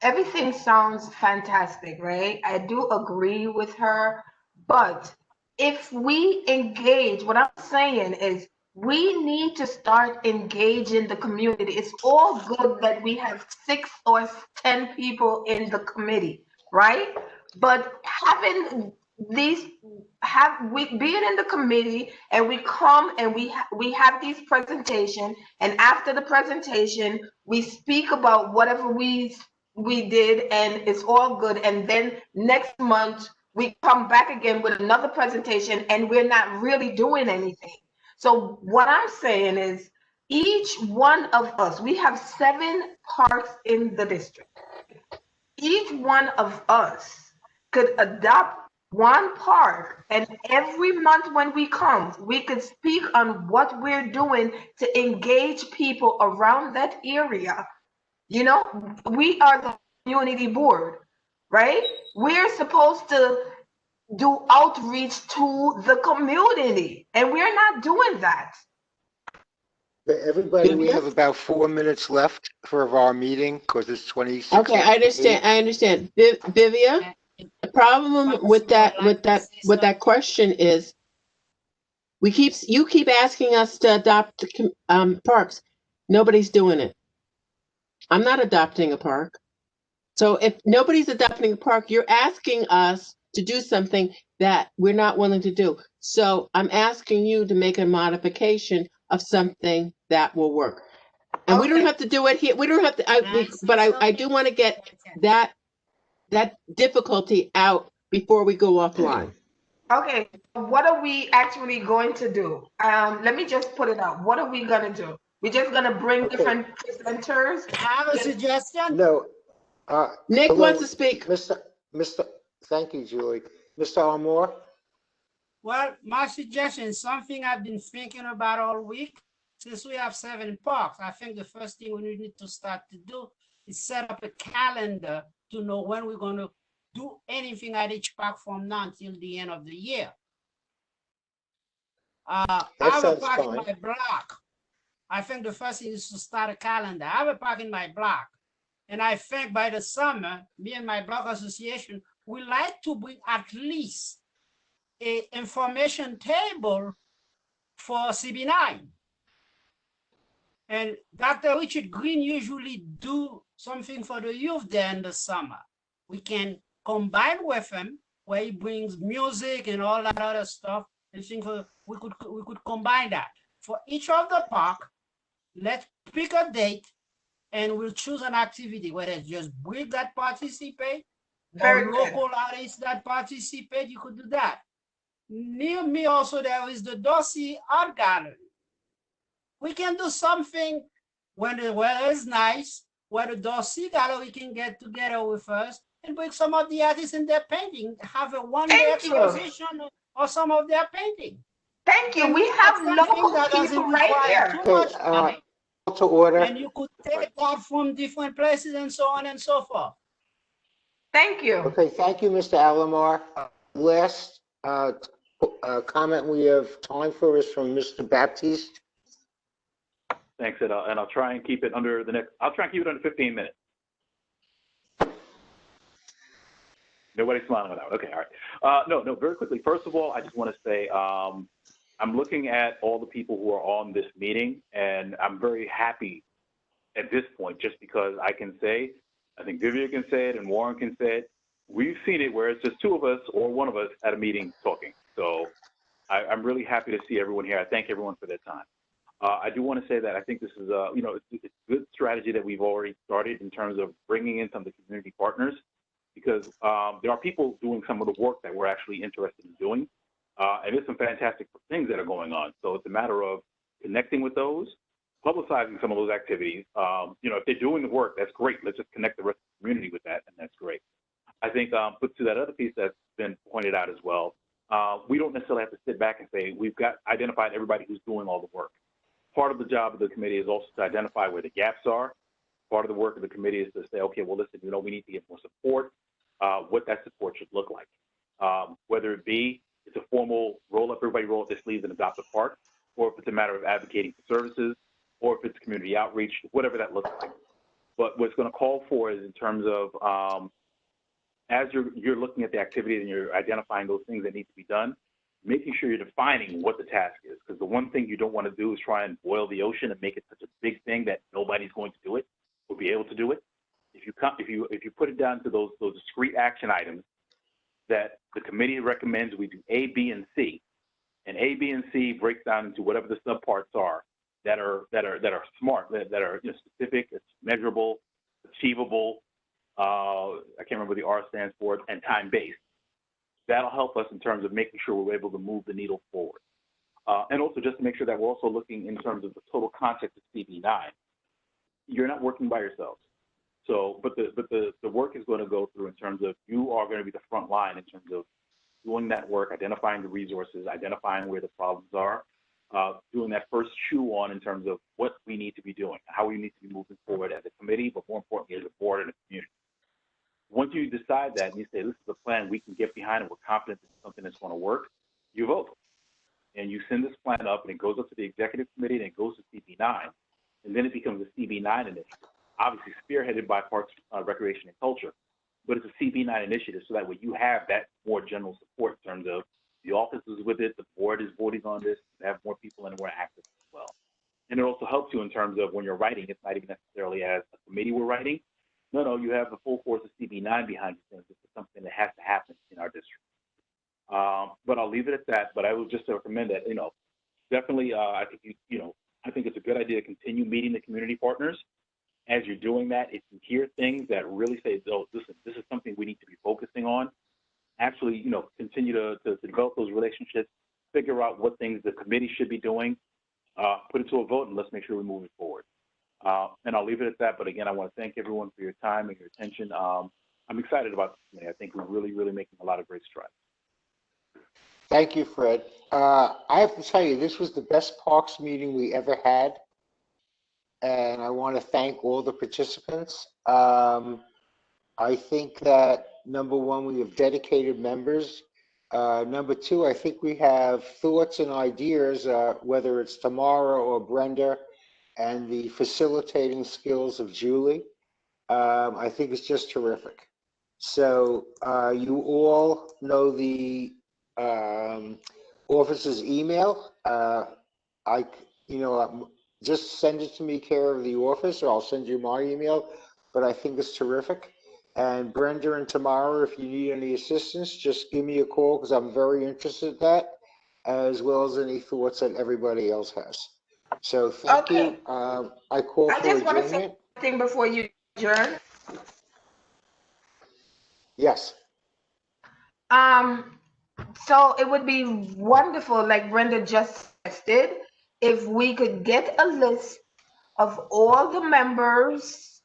everything sounds fantastic, right? I do agree with her, but if we engage, what I'm saying is, we need to start engaging the community. It's all good that we have 6 or 10 people in the committee, right? But having these, we being in the committee, and we come and we have these presentation, and after the presentation we speak about whatever we did, and it's all good, and then next month we come back again with another presentation, and we're not really doing anything. So what I'm saying is, each one of us, we have 7 parks in the district. Each one of us could adopt one park, and every month when we come, we could speak on what we're doing to engage people around that area. You know, we are the community board, right? We're supposed to do outreach to the community, and we're not doing that. Everybody, we have about 4 minutes left for our meeting because it's 26. Okay, I understand. Vivia, the problem with that question is you keep asking us to adopt parks. Nobody's doing it. I'm not adopting a park. So if nobody's adopting a park, you're asking us to do something that we're not willing to do. So I'm asking you to make a modification of something that will work. And we don't have to do it here. We don't have to, I do want to get that difficulty out before we go offline. Okay, what are we actually going to do? Let me just put it out. What are we gonna do? We're just gonna bring different presenters? I have a suggestion. No. Nick hello, wants to speak. Thank you, Julie. Mr. Almore? Well, my suggestion is something I've been thinking about all week. Since we have 7 parks, I think the first thing we need to start to do is set up a calendar to know when we're going to do anything at each park from now until the end of the year. I have a park in my block. I think the first thing is to start a calendar. I have a park in my block. And I think by the summer, me and my block association, we like to bring at least an information table for CB9. And Dr. Richard Green usually do something for the youth there in the summer. We can combine with him where he brings music and all that other stuff. And think we could combine that. For each of the park, let's pick a date and we'll choose an activity, whether it's just Brig that participate, or local artists that participate, you could do that. Near me also, there is the Dorsey Art Gallery. We can do something when the weather is nice, where the Dorsey Gallery can get together with us and bring some of the artists in their painting, have a one-day exposition of some of their painting. Thank you. We have local people right here. Too much money. To order. And you could take that from different places and so on and so forth. Thank you. Okay, thank you, Mr. Alomar. Last comment we have time for is from Mr. Baptiste. Thanks, and I'll try and keep it under I'll try and keep it under 15 minutes. Nobody's smiling about that. Okay, all right. No, very quickly. First of all, I just want to say I'm looking at all the people who are on this meeting, and I'm very happy at this point, just because I can say, I think Vivian can say it and Warren can say it, we've seen it where it's just 2 of us or 1 of us at a meeting talking. So I'm really happy to see everyone here. I thank everyone for their time. I do want to say that I think this is it's a good strategy that we've already started in terms of bringing in some of the community partners, because there are people doing some of the work that we're actually interested in doing. And there's some fantastic things that are going on. So it's a matter of connecting with those, publicizing some of those activities. If they're doing the work, that's great. Let's just connect the rest of the community with that, and that's great. I think, put to that other piece that's been pointed out as well, we don't necessarily have to sit back and say, we've got identified everybody who's doing all the work. Part of the job of the committee is also to identify where the gaps are. Part of the work of the committee is to say, okay, well, listen, we need to get more support, what that support should look like. Whether it be it's a formal everybody roll up their sleeves and adopt a park, or if it's a matter of advocating for services, or if it's community outreach, whatever that looks like. But what's going to call for is in terms of, as you're looking at the activity and you're identifying those things that need to be done, making sure you're defining what the task is, because the one thing you don't want to do is try and boil the ocean and make it such a big thing that nobody's going to do it or be able to do it. If you put it down to those discrete action items that the committee recommends we do A, B, and C, and A, B, and C breaks down into whatever the subparts are that are smart, that are specific, it's measurable, achievable. I can't remember what the R stands for, and time-based. That'll help us in terms of making sure we're able to move the needle forward. And also just to make sure that we're also looking in terms of the total context of CB9. You're not working by yourselves. So, but the work is going to go through in terms of you are going to be the front line in terms of doing that work, identifying the resources, identifying where the problems are, doing that first chew on in terms of what we need to be doing, how we need to be moving forward as a committee, but more importantly as a board and a community. Once you decide that and you say, this is a plan we can get behind and we're confident this is something that's going to work, you vote. And you send this plan up and it goes up to the executive committee and it goes to CB9. And then it becomes a CB9 initiative, obviously spearheaded by Parks, Recreation, and Culture. But it's a CB9 initiative so that way you have that more general support in terms of the office is with it, the board is voting on this, you have more people and more active as well. And it also helps you in terms of when you're writing, it's not even necessarily as a committee we're writing. No, you have the full force of CB9 behind you. This is something that has to happen in our district. But I'll leave it at that. But I would just recommend that, definitely, I think it's a good idea to continue meeting the community partners. As you're doing that, if you hear things that really say, oh, listen, this is something we need to be focusing on, actually, continue to develop those relationships, figure out what things the committee should be doing, put it to a vote, and let's make sure we move it forward. And I'll leave it at that. But again, I want to thank everyone for your time and your attention. I'm excited about this committee. I think we're really, really making a lot of great strides. Thank you, Fred. I have to tell you, this was the best Parks meeting we ever had. And I want to thank all the participants. I think that, number one, we have dedicated members. Number two, I think we have thoughts and ideas, whether it's Tamara or Brenda, and the facilitating skills of Julie. I think it's just terrific. So you all know the office's email. Just send it to me, care of the office, or I'll send you my email. But I think it's terrific. And Brenda and Tamara, if you need any assistance, just give me a call because I'm very interested in that, as well as any thoughts that everybody else has. So thank you. I call for adjournment. I just want to say something before you adjourn. Yes. So it would be wonderful, like Brenda just suggested, if we could get a list of all the members,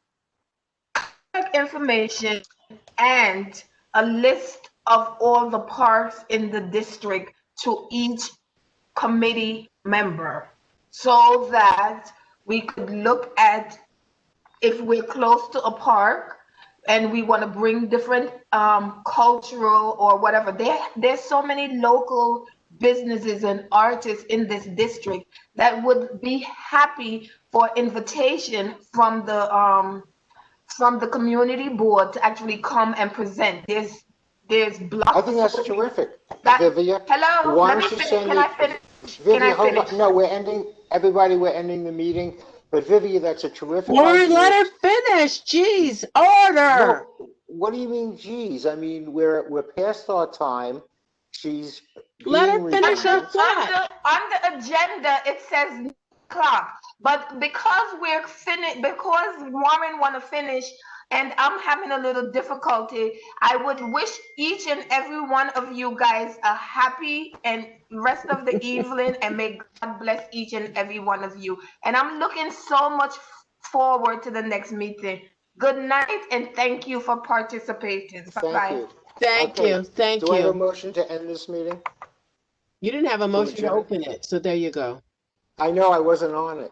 information, and a list of all the parks in the district to each committee member, so that we could look at if we're close to a park and we want to bring different cultural or whatever. There's so many local businesses and artists in this district that would be happy for invitation from the community board to actually come and present. There's blocks. I think that's terrific. Vivia, hello, why let me don't you finish. send Can me, I finish? Vivia, hold on. No, we're ending the meeting. But Vivia, that's a terrific Warren, idea. let her finish. Jeez, order. No, what do you mean, geez? I mean, we're past our time. She's let her finish her thought. On the agenda, it says clock, but because we're finished, because Warren want to finish, and I'm having a little difficulty, I would wish each and every one of you guys a happy and rest of the evening, and may God bless each and every one of you. And I'm looking so much forward to the next meeting. Good night, and thank you for participating. Bye-bye. Thank you. Thank you. Do I have a motion to end this meeting? You didn't have a motion to open it, so there you go. I know, I wasn't on it.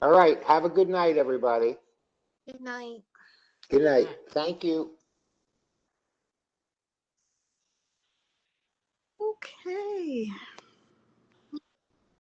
All right, have a good night, everybody. Good night. Good night. Thank you. Okay.